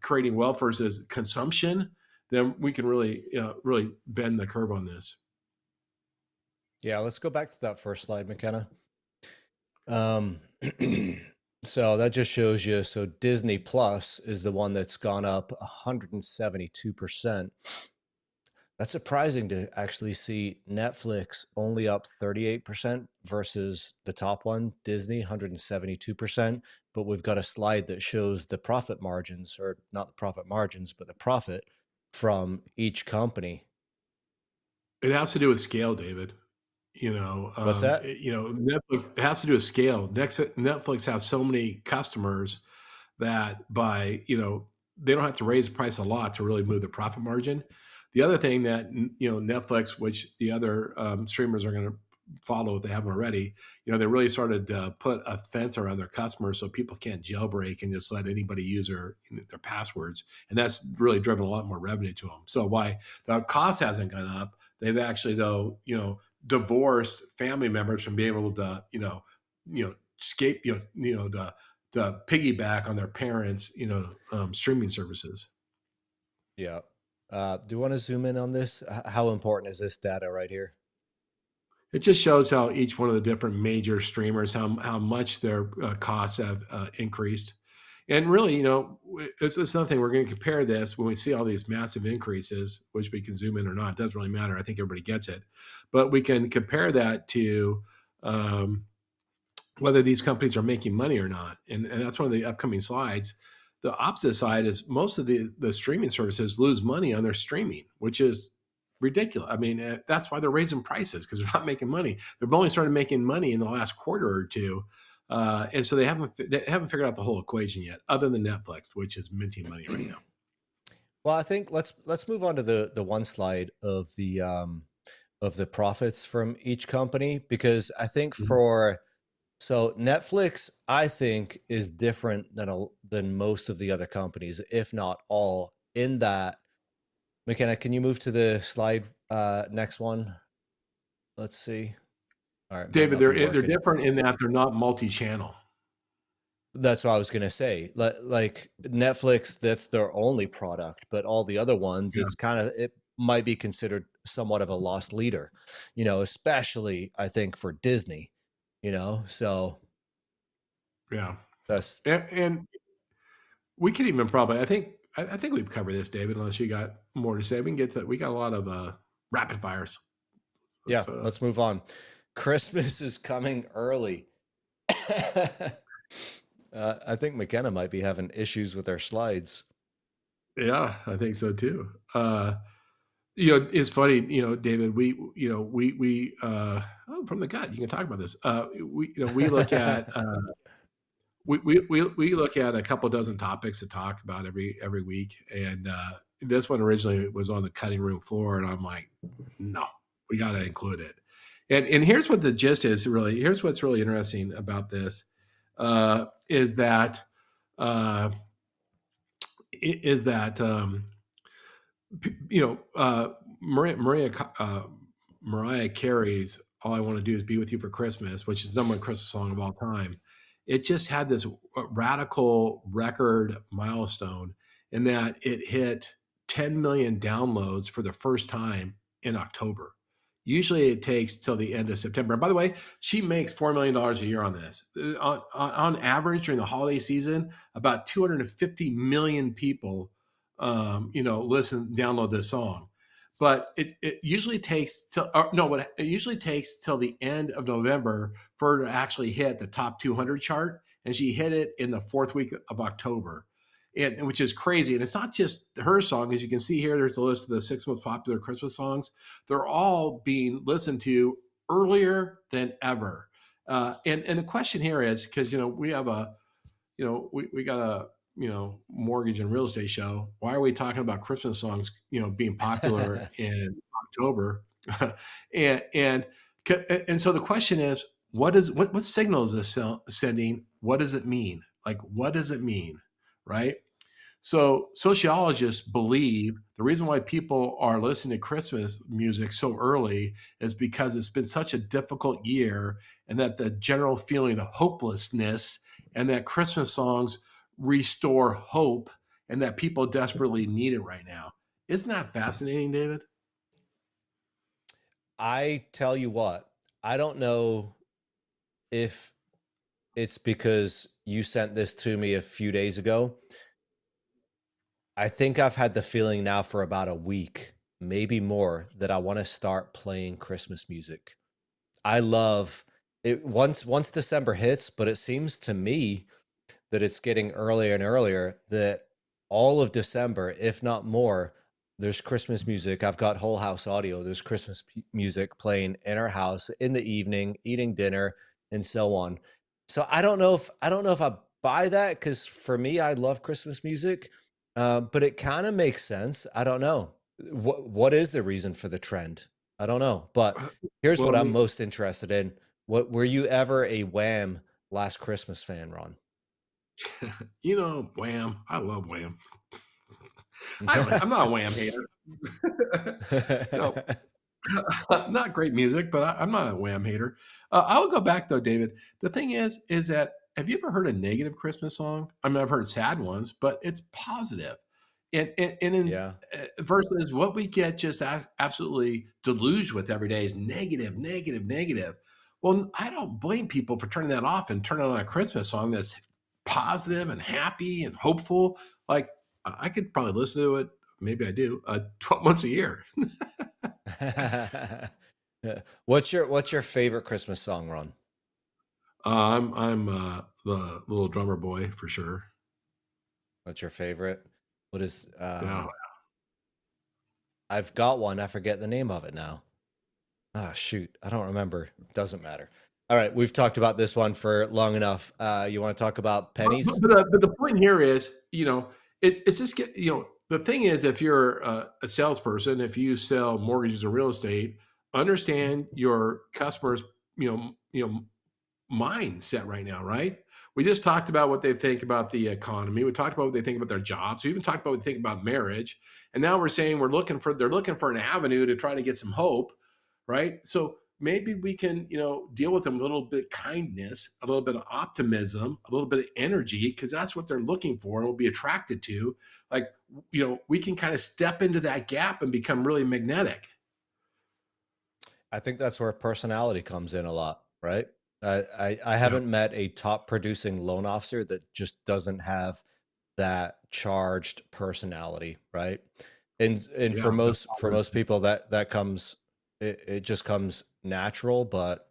creating wealth versus consumption, then we can really, really bend the curve on this. Yeah, let's go back to that first slide, McKenna. So that just shows you. So Disney Plus is the one that's gone up 172%. That's surprising to actually see Netflix only up 38% versus the top one, Disney, 172%. But we've got a slide that shows the profit margins, or not the profit margins, but the profit from each company. It has to do with scale, David. What's that? Netflix, it has to do with scale. Netflix have so many customers that they don't have to raise the price a lot to really move the profit margin. The other thing that Netflix, which the other streamers are going to follow if they haven't already, they really started to put a fence around their customers so people can't jailbreak and just let anybody use their passwords, and that's really driven a lot more revenue to them. So why the cost hasn't gone up, they've actually though divorced family members from being able to escape the piggyback on their parents streaming services. Yeah. Do you want to zoom in on this? How important is this data right here? It just shows how each one of the different major streamers, how much their costs have increased. And really, it's nothing. We're going to compare this when we see all these massive increases, which we can zoom in or not. It doesn't really matter. I think everybody gets it. But we can compare that to whether these companies are making money or not. And that's one of the upcoming slides. The opposite side is most of the streaming services lose money on their streaming, which is ridiculous. I mean, that's why they're raising prices, because they're not making money. They've only started making money in the last quarter or two. And so they haven't figured out the whole equation yet, other than Netflix, which is minting money right now. Well, I think let's move on to the one slide of the profits from each company, because I think so Netflix, I think, is different than most of the other companies, if not all, in that. McKenna, can you move to the slide next one? Let's see. All right, David, they're different in that they're not multi-channel. That's what I was gonna say. Like Netflix, that's their only product, but all the other ones, it might be considered somewhat of a lost leader, especially I think for Disney. So yeah, that's and we can even probably I think we've covered this, David, unless you got more to say. We can get to, we got a lot of rapid fires. Let's move on. Christmas is coming early. I think McKenna might be having issues with our slides. Yeah, I think so too. It's funny, David, we from the gut, you can talk about this. We look at, we look at a couple dozen topics to talk about every week. And, this one originally was on the cutting room floor, and I'm like, no, we got to include it. And here's what the gist is really, here's what's really interesting about this, is that, Mariah Carey's "All I Want to Do Is Be With You for Christmas," which is the number one Christmas song of all time. It just had this radical record milestone in that it hit 10 million downloads for the first time in October. Usually it takes till the end of September. And by the way, she makes $4 million a year on this. On average, during the holiday season, about 250 million people download this song. But it usually takes it usually takes till the end of November for her to actually hit the top 200 chart, and she hit it in the fourth week of October, and which is crazy. And it's not just her song, as you can see here. There's a list of the 6 most popular Christmas songs. They're all being listened to earlier than ever. And the question here is, because we have we got a mortgage and real estate show. Why are we talking about Christmas songs, being popular in October? and so the question is, what signal is this sending? What does it mean? Like, what does it mean? Right? So sociologists believe the reason why people are listening to Christmas music so early is because it's been such a difficult year, and that the general feeling of hopelessness, and that Christmas songs restore hope, and that people desperately need it right now. Isn't that fascinating, David? I tell you what, I don't know if it's because you sent this to me a few days ago. I think I've had the feeling now for about a week, maybe more, that I want to start playing Christmas music. I love it once December hits, but it seems to me that it's getting earlier and earlier, that all of December, if not more, there's Christmas music. I've got whole house audio. There's Christmas music playing in our house in the evening, eating dinner, and so on. So I don't know if I buy that, because for me, I love Christmas music, but it kind of makes sense. I don't know. what is the reason for the trend? I don't know, but here's Well, what I I'm mean, most interested in. What were you ever a Wham Last Christmas fan, Ron? Wham. I love Wham. I'm not a Wham hater. no, not great music, but I'm not a Wham hater. I'll go back though, David. The thing is that have you ever heard a negative Christmas song? I mean, I've heard sad ones, but it's positive. And in Yeah. versus what we get just absolutely deluged with every day is negative, negative, negative. Well, I don't blame people for turning that off and turning on a Christmas song that's positive and happy and hopeful. Like I could probably listen to it. Maybe I do 12 months a year. Yeah. What's your favorite Christmas song, Ron? I'm the little drummer boy for sure. What's your favorite? What is Yeah. I've got one. I forget the name of it now. Ah, shoot. I don't remember. Doesn't matter. All right, we've talked about this one for long enough. You want to talk about But, pennies? but the point here is, it's just the thing is, if you're a salesperson, if you sell mortgages or real estate, understand your customers, mindset right now, right? We just talked about what they think about the economy. We talked about what they think about their jobs. We even talked about what they think about marriage. And now we're saying they're looking for an avenue to try to get some hope, right? So maybe we can, deal with them a little bit of kindness, a little bit of optimism, a little bit of energy, because that's what they're looking for and will be attracted to. Like, we can kind of step into that gap and become really magnetic. I think that's where personality comes in a lot, right? I Yeah. haven't met a top producing loan officer that just doesn't have that charged personality, right? And Yeah. for most people that comes it just comes natural, but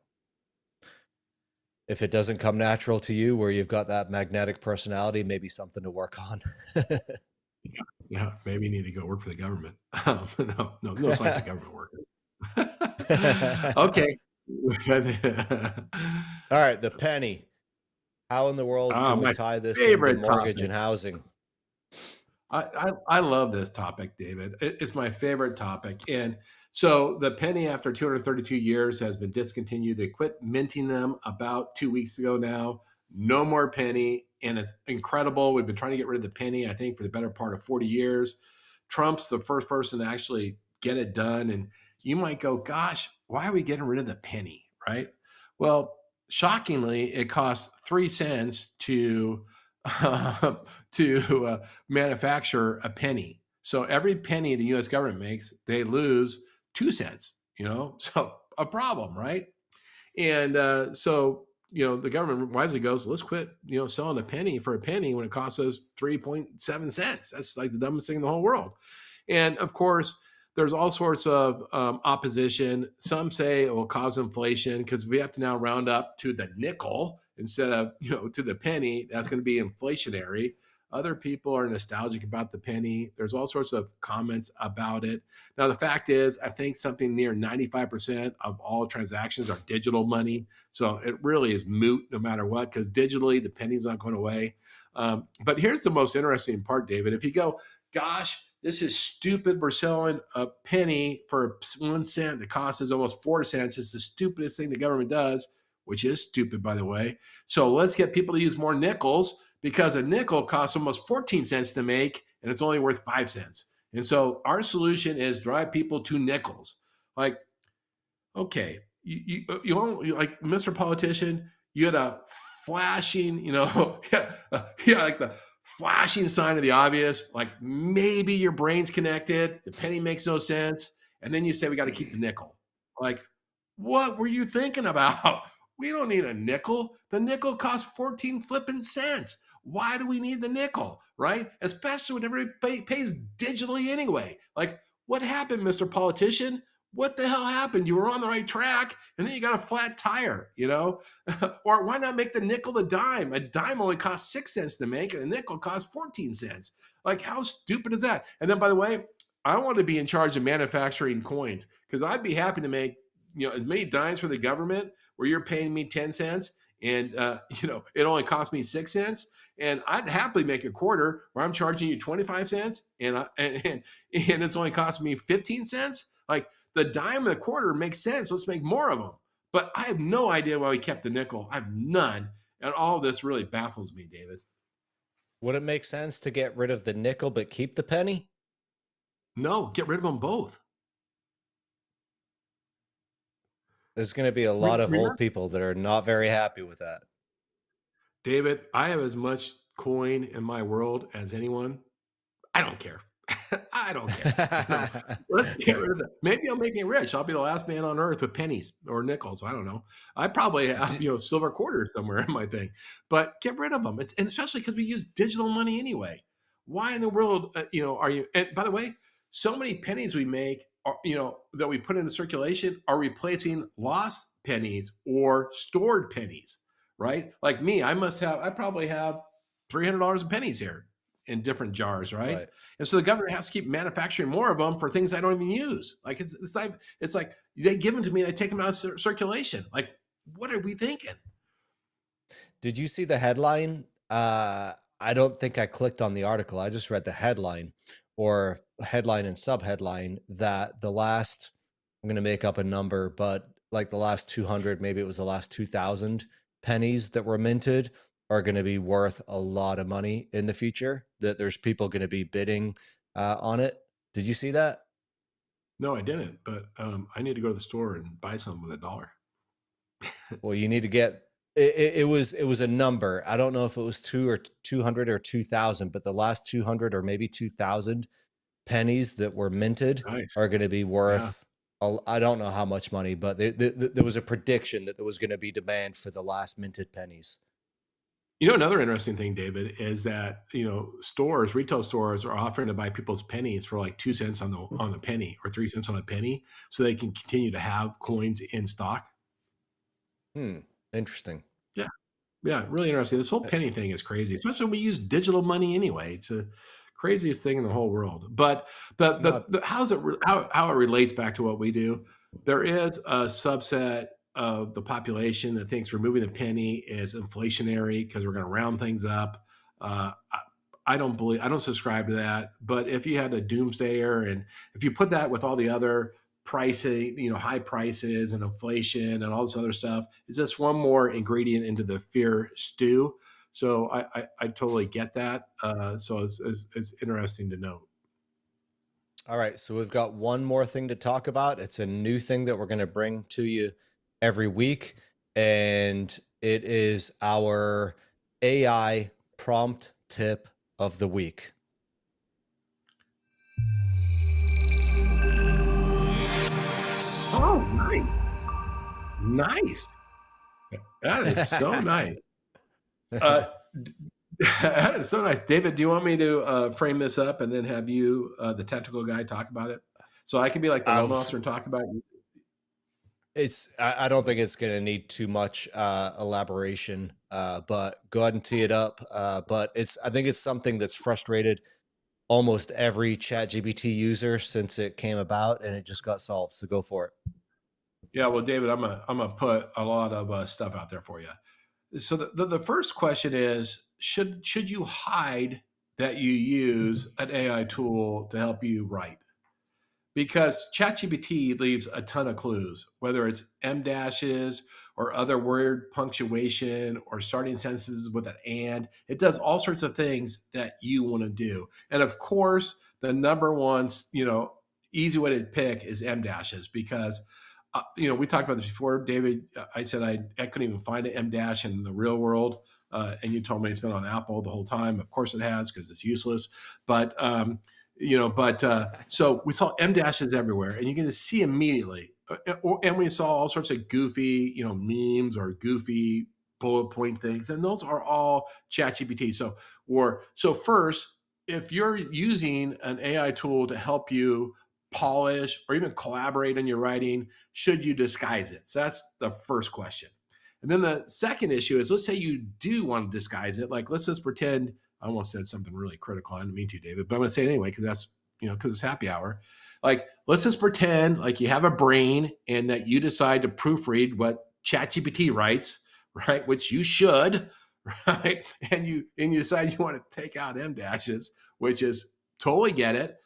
if it doesn't come natural to you where you've got that magnetic personality, maybe something to work on. Yeah, yeah, maybe you need to go work for the government. No sign of government worker. Okay. All right, the penny. How in the world can we My tie this into favorite mortgage topic. and housing? I love this topic, David. It's my favorite topic. And so the penny, after 232 years, has been discontinued. They quit minting them about 2 weeks ago now. No more penny. And it's incredible. We've been trying to get rid of the penny, I think, for the better part of 40 years. Trump's the first person to actually get it done. And you might go, gosh, why are we getting rid of the penny? Right. Well, shockingly, it costs 3 cents to manufacture a penny. So every penny the U.S. government makes, they lose 2 cents. So a problem, right? And so the government wisely goes, let's quit selling a penny for a penny when it costs us 3.7 cents. That's like the dumbest thing in the whole world. And of course, there's all sorts of opposition. Some say it will cause inflation because we have to now round up to the nickel instead of to the penny. That's going to be inflationary. Other people are nostalgic about the penny. There's all sorts of comments about it. Now, the fact is, I think something near 95% of all transactions are digital money. So it really is moot no matter what, because digitally, the penny's not going away. But here's the most interesting part, David. If you go, gosh, this is stupid. We're selling a penny for 1 cent. The cost is almost 4 cents. It's the stupidest thing the government does, which is stupid, by the way. So let's get people to use more nickels because a nickel costs almost 14 cents to make and it's only worth 5 cents. And so our solution is drive people to nickels. Like, okay, you like Mr. Politician, you had a flashing, yeah, like the flashing sign of the obvious, like maybe your brain's connected, the penny makes no sense, and then you say we got to keep the nickel. Like, what were you thinking about? We don't need a nickel. The nickel costs 14 flipping cents. Why do we need the nickel, right? Especially when everybody pays digitally anyway. Like, what happened, Mr. Politician? What the hell happened? You were on the right track and then you got a flat tire, or why not make the nickel the dime? A dime only costs 6 cents to make and a nickel costs 14 cents. Like, how stupid is that? And then, by the way, I want to be in charge of manufacturing coins because I'd be happy to make, as many dimes for the government where you're paying me 10 cents and, it only cost me 6 cents. And I'd happily make a quarter where I'm charging you 25 cents and it's only costing me 15 cents. Like the dime and the quarter makes sense. Let's make more of them. But I have no idea why we kept the nickel. I have none. And all of this really baffles me, David. Would it make sense to get rid of the nickel but keep the penny? No, get rid of them both. There's going to be a lot of Remember, old people that are not very happy with that. David, I have as much coin in my world as anyone. I don't care. I don't care. Let's get rid of it. Maybe I'll make me rich. I'll be the last man on earth with pennies or nickels. I don't know. I probably have, silver quarters somewhere in my thing, but get rid of them. And especially because we use digital money anyway. Why in the world, are you, and by the way, so many pennies we make are, that we put into circulation are replacing lost pennies or stored pennies, right? Like me, I probably have $300 in pennies here in different jars, right? And so the government has to keep manufacturing more of them for things I don't even use. Like it's like they give them to me and I take them out of circulation. Like, what are we thinking? Did you see the headline? I don't think I clicked on the article. I just read the headline or headline and subheadline that I'm going to make up a number, but like the last 200, maybe it was the last 2,000 pennies that were minted are going to be worth a lot of money in the future, that there's people going to be bidding on it. Did you see that? No, I didn't, but I need to go to the store and buy some with $1. Well, you need to get, it was a number. I don't know if it was 200 or 2,000, but the last 200 or maybe 2,000 pennies that were minted are going to be worth, I don't know how much money, but there was a prediction that there was going to be demand for the last minted pennies. Another interesting thing, David, is that, retail stores are offering to buy people's pennies for like 2 cents on the penny or 3 cents on a penny so they can continue to have coins in stock. Interesting. Yeah, really interesting. This whole penny thing is crazy, especially when we use digital money anyway. It's the craziest thing in the whole world. But how it relates back to what we do, there is a subset of the population that thinks removing the penny is inflationary because we're going to round things up. I don't subscribe to that. But if you had a doomsdayer and if you put that with all the other pricing, high prices and inflation and all this other stuff, it's just one more ingredient into the fear stew. So I totally get that. So it's interesting to note. All right. So we've got one more thing to talk about. It's a new thing that we're going to bring to you every week, and it is our AI prompt tip of the week. Oh, nice. That is so nice. That is so nice. David, do you want me to frame this up and then have you, the technical guy, talk about it? So I can be like the loan officer and talk about it. I don't think it's going to need too much elaboration, but go ahead and tee it up. But I think it's something that's frustrated almost every ChatGPT user since it came about, and it just got solved. So go for it. Yeah, well, David, I'm gonna put a lot of stuff out there for you. So the first question is, should you hide that you use an AI tool to help you write? Because ChatGPT leaves a ton of clues, whether it's em dashes or other word punctuation or starting sentences with an and. It does all sorts of things that you want to do. And of course, the number one, easy way to pick is em dashes because, we talked about this before, David. I said I couldn't even find an em dash in the real world. And you told me it's been on Apple the whole time. Of course it has, because it's useless. But, so we saw em dashes everywhere, and you can just see immediately. And we saw all sorts of goofy, memes or goofy bullet point things, and those are all ChatGPT. So first, if you're using an AI tool to help you polish or even collaborate on your writing, should you disguise it? So that's the first question. And then the second issue is, let's say you do want to disguise it. Like, let's just pretend, I almost said something really critical. I didn't mean to, David, but I'm going to say it anyway, because that's, because it's happy hour. Like, let's just pretend like you have a brain and that you decide to proofread what ChatGPT writes, right? Which you should, right? And you decide you want to take out M dashes, which is totally get it.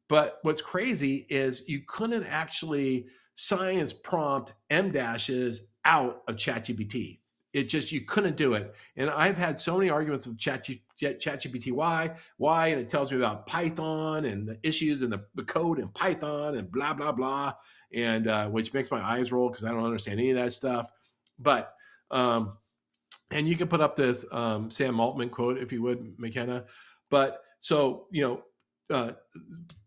But what's crazy is you couldn't actually science prompt M dashes out of ChatGPT. It just, you couldn't do it. And I've had so many arguments with ChatGPT, why, and it tells me about Python and the issues and the code in Python and blah, blah, blah. And which makes my eyes roll because I don't understand any of that stuff. But, and you can put up this Sam Altman quote, if you would, McKenna. But so,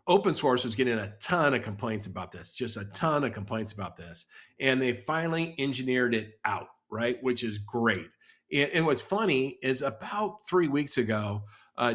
open source is getting a ton of complaints about this, just a ton of complaints about this. And they finally engineered it out, right? Which is great. And what's funny is about 3 weeks ago,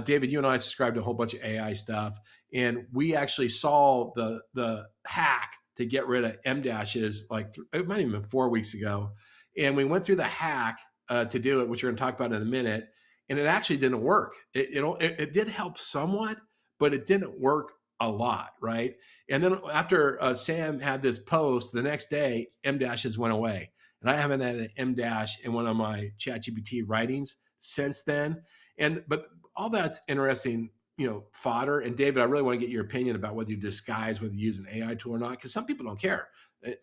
David, you and I subscribed to a whole bunch of AI stuff, and we actually saw the hack to get rid of M dashes, like it might have been 4 weeks ago. And we went through the hack to do it, which we're going to talk about in a minute. And it actually didn't work. It did help somewhat, but it didn't work a lot, right? And then after Sam had this post, the next day, M dashes went away. And I haven't had an M dash in one of my ChatGPT writings since then. But all that's interesting, fodder. And David, I really want to get your opinion about whether you disguise whether you use an AI tool or not, because some people don't care.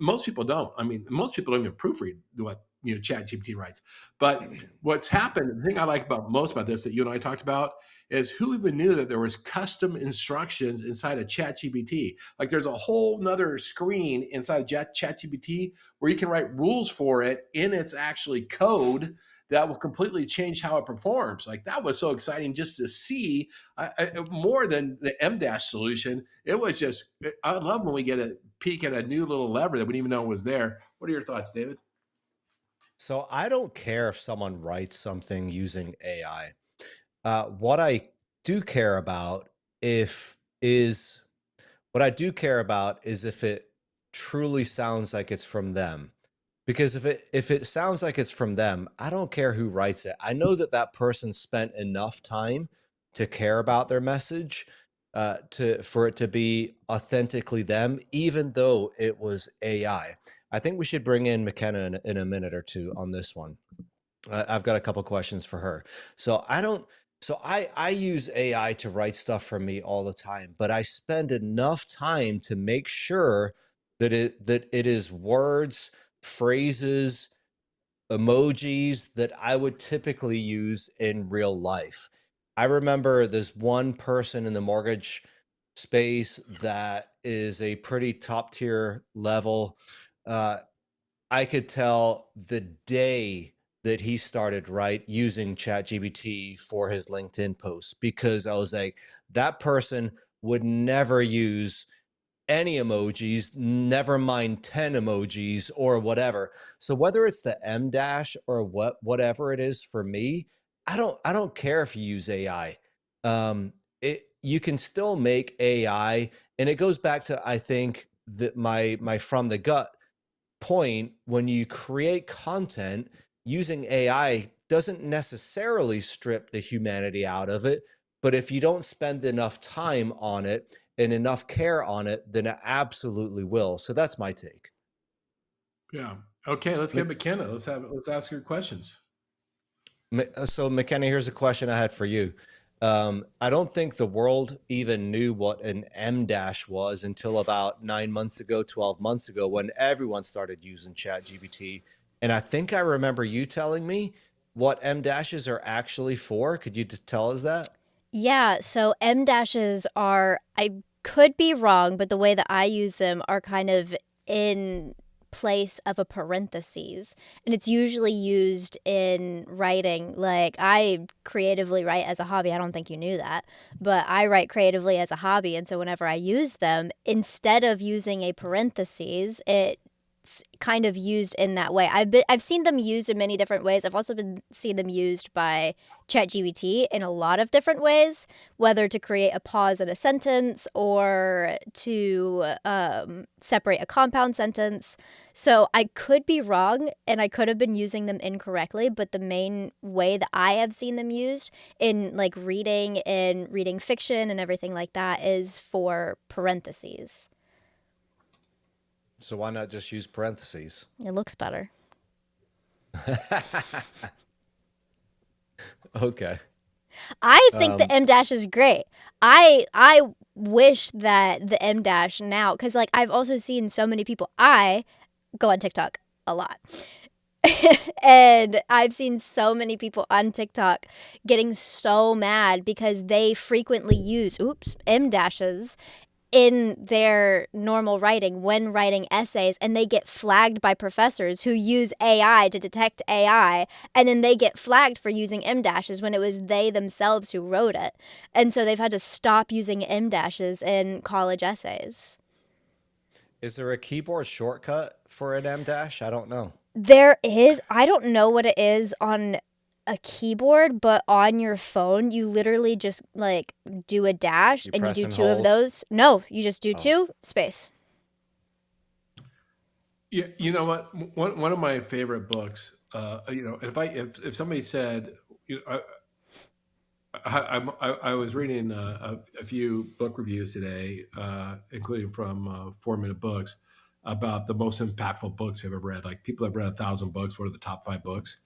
Most people don't. I mean, most people don't even proofread what ChatGPT writes. But what's happened, the thing I like most about this that you and I talked about is who even knew that there was custom instructions inside of ChatGPT. Like there's a whole nother screen inside of ChatGPT where you can write rules for it in its actually code that will completely change how it performs. Like that was so exciting just to see more than the M-dash solution. It was just, I love when we get a peek at a new little lever that we didn't even know was there. What are your thoughts, David? So I don't care if someone writes something using AI. What I do care about is if it truly sounds like it's from them. Because if it sounds like it's from them, I don't care who writes it. I know that that person spent enough time to care about their message, for it to be authentically them, even though it was AI. I think we should bring in McKenna in a minute or two on this one. I've got a couple questions for her. So I use AI to write stuff for me all the time, but I spend enough time to make sure that it is words, phrases, emojis that I would typically use in real life. I remember there's one person in the mortgage space that is a pretty top tier level. I could tell the day that he started using ChatGPT for his LinkedIn posts, because I was like, that person would never use any emojis, never mind 10 emojis or whatever. So whether it's the M dash or whatever it is for me, I don't care if you use AI. You can still make AI, and it goes back to, I think, that my from the gut point. When you create content using AI doesn't necessarily strip the humanity out of it, but if you don't spend enough time on it and enough care on it, then it absolutely will. So that's my take. Yeah. Okay, let's get McKenna. Let's ask her questions. So McKenna, here's a question I had for you. I don't think the world even knew what an M dash was until about 9 months ago, 12 months ago, when everyone started using ChatGPT. And I think I remember you telling me what M dashes are actually for. Could you tell us that? Yeah, so M dashes are, I could be wrong, but the way that I use them are kind of in place of a parentheses. And it's usually used in writing. Like, I creatively write as a hobby. I don't think you knew that, but I write creatively as a hobby. And so whenever I use them, instead of using a parentheses, it's kind of used in that way. I've seen them used in many different ways. I've also seen them used by ChatGPT in a lot of different ways, whether to create a pause in a sentence or to separate a compound sentence. So I could be wrong and I could have been using them incorrectly, but the main way that I have seen them used in like reading and reading fiction and everything like that is for parentheses. So why not just use parentheses? It looks better. Okay. I think the Um, M dash is great. I wish that the M dash now, because like I've also seen so many people. I go on TikTok a lot. And I've seen so many people on TikTok getting so mad because they frequently use M dashes in their normal writing when writing essays, and they get flagged by professors who use AI to detect AI, and then they get flagged for using M dashes when it was they themselves who wrote it. And so they've had to stop using M dashes in college essays. is there a keyboard shortcut for an M dash? I don't know. There is, I don't know what it is on a keyboard, but on your phone, you literally just like do a dash You and you press do and two of hold. those. No, you just do Oh, two, space. Yeah, you know what? One of my favorite books. If somebody said, you know, I was reading a few book reviews today, including from 4 Minute Books, about the most impactful books I've ever read. Like people have read 1,000 books. What are the top 5 books?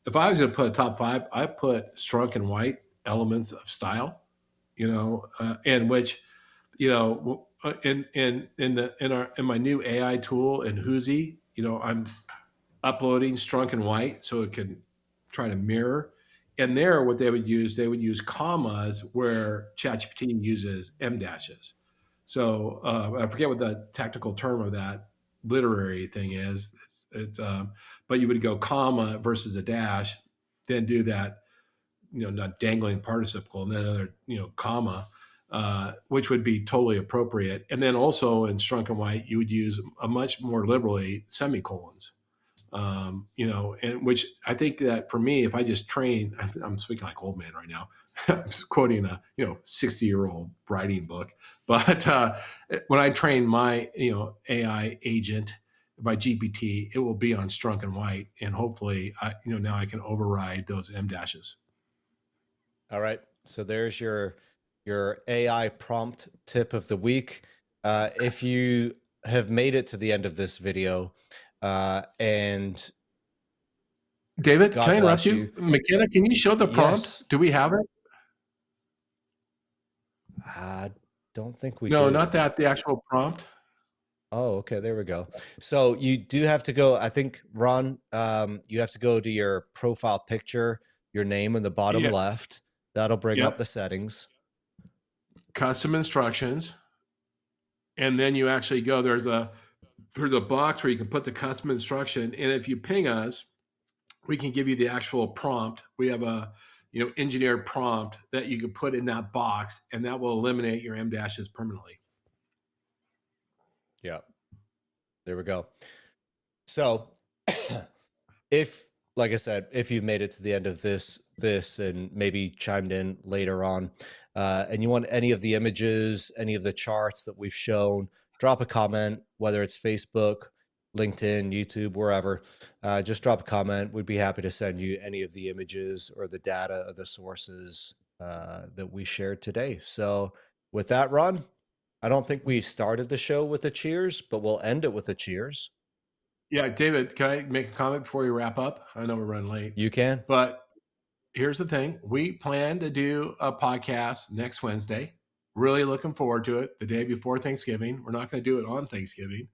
If I was going to put a top 5, I put Strunk and White, Elements of Style. In which in my new AI tool in Hoozy, I'm uploading Strunk and White so it can try to mirror. And there, what they would use commas where ChatGPT uses M dashes. So I forget what the technical term of that literary thing is. But you would go comma versus a dash, then do that, not dangling participle, and then another, comma, which would be totally appropriate. And then also in Strunk and White, you would use a much more liberally semicolons, and which I think that for me, if I just train, I'm speaking like old man right now. I'm just quoting a 60-year-old writing book, but when I train my AI agent by GPT, it will be on Strunk and White, and hopefully, now I can override those M dashes. all right. So there's your AI prompt tip of the week. If you have made it to the end of this video, and David, can God I interrupt bless you? you. McKenna, can you show the prompt? Yes. Do we have it? I don't think we No, not do. that, the actual prompt. Oh, okay, there we go. So you do have to go, I think, Ron, you have to go to your profile picture, your name in the bottom Yeah. left. That'll bring up Yep. the settings. Custom instructions. And then you actually go, there's a box where you can put the custom instruction. And if you ping us, we can give you the actual prompt. We have a engineered prompt that you can put in that box, and that will eliminate your M dashes permanently. Yeah, there we go. So if, like I said, if you've made it to the end of this and maybe chimed in later on, and you want any of the images, any of the charts that we've shown, drop a comment, whether it's Facebook, LinkedIn, YouTube, wherever. Just drop a comment. We'd be happy to send you any of the images or the data or the sources that we shared today. So with that, Ron, I don't think we started the show with a cheers, but we'll end it with a cheers. Yeah, David, can I make a comment before we wrap up? I know we're running late. You can. But here's the thing. We plan to do a podcast next Wednesday. Really looking forward to it. The day before Thanksgiving. We're not going to do it on Thanksgiving,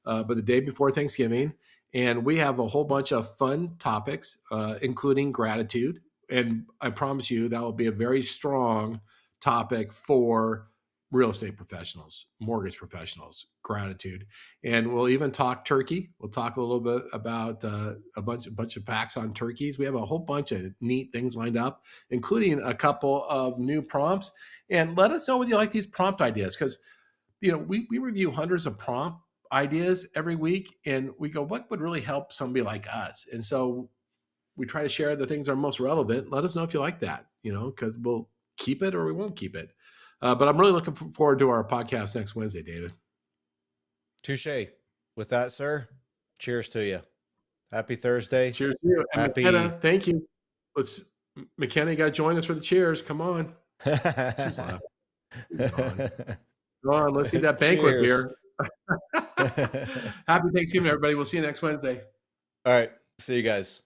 but the day before Thanksgiving. And we have a whole bunch of fun topics, including gratitude. And I promise you that will be a very strong topic for real estate professionals, mortgage professionals, gratitude. And we'll even talk turkey. We'll talk a little bit about a bunch of facts on turkeys. We have a whole bunch of neat things lined up, including a couple of new prompts. And let us know whether you like these prompt ideas, because we review hundreds of prompt ideas every week, and we go, what would really help somebody like us? And so we try to share the things that are most relevant. Let us know if you like that, because we'll keep it or we won't keep it. But I'm really looking forward to our podcast next Wednesday, David. Touche. With that, sir, cheers to you. Happy Thursday. Cheers to you. And Happy. McKenna, thank you. McKenna, you got to join us for the cheers. Come on. She's laughing. Come on, let's get that banquet beer. Happy Thanksgiving, everybody. We'll see you next Wednesday. All right. See you guys.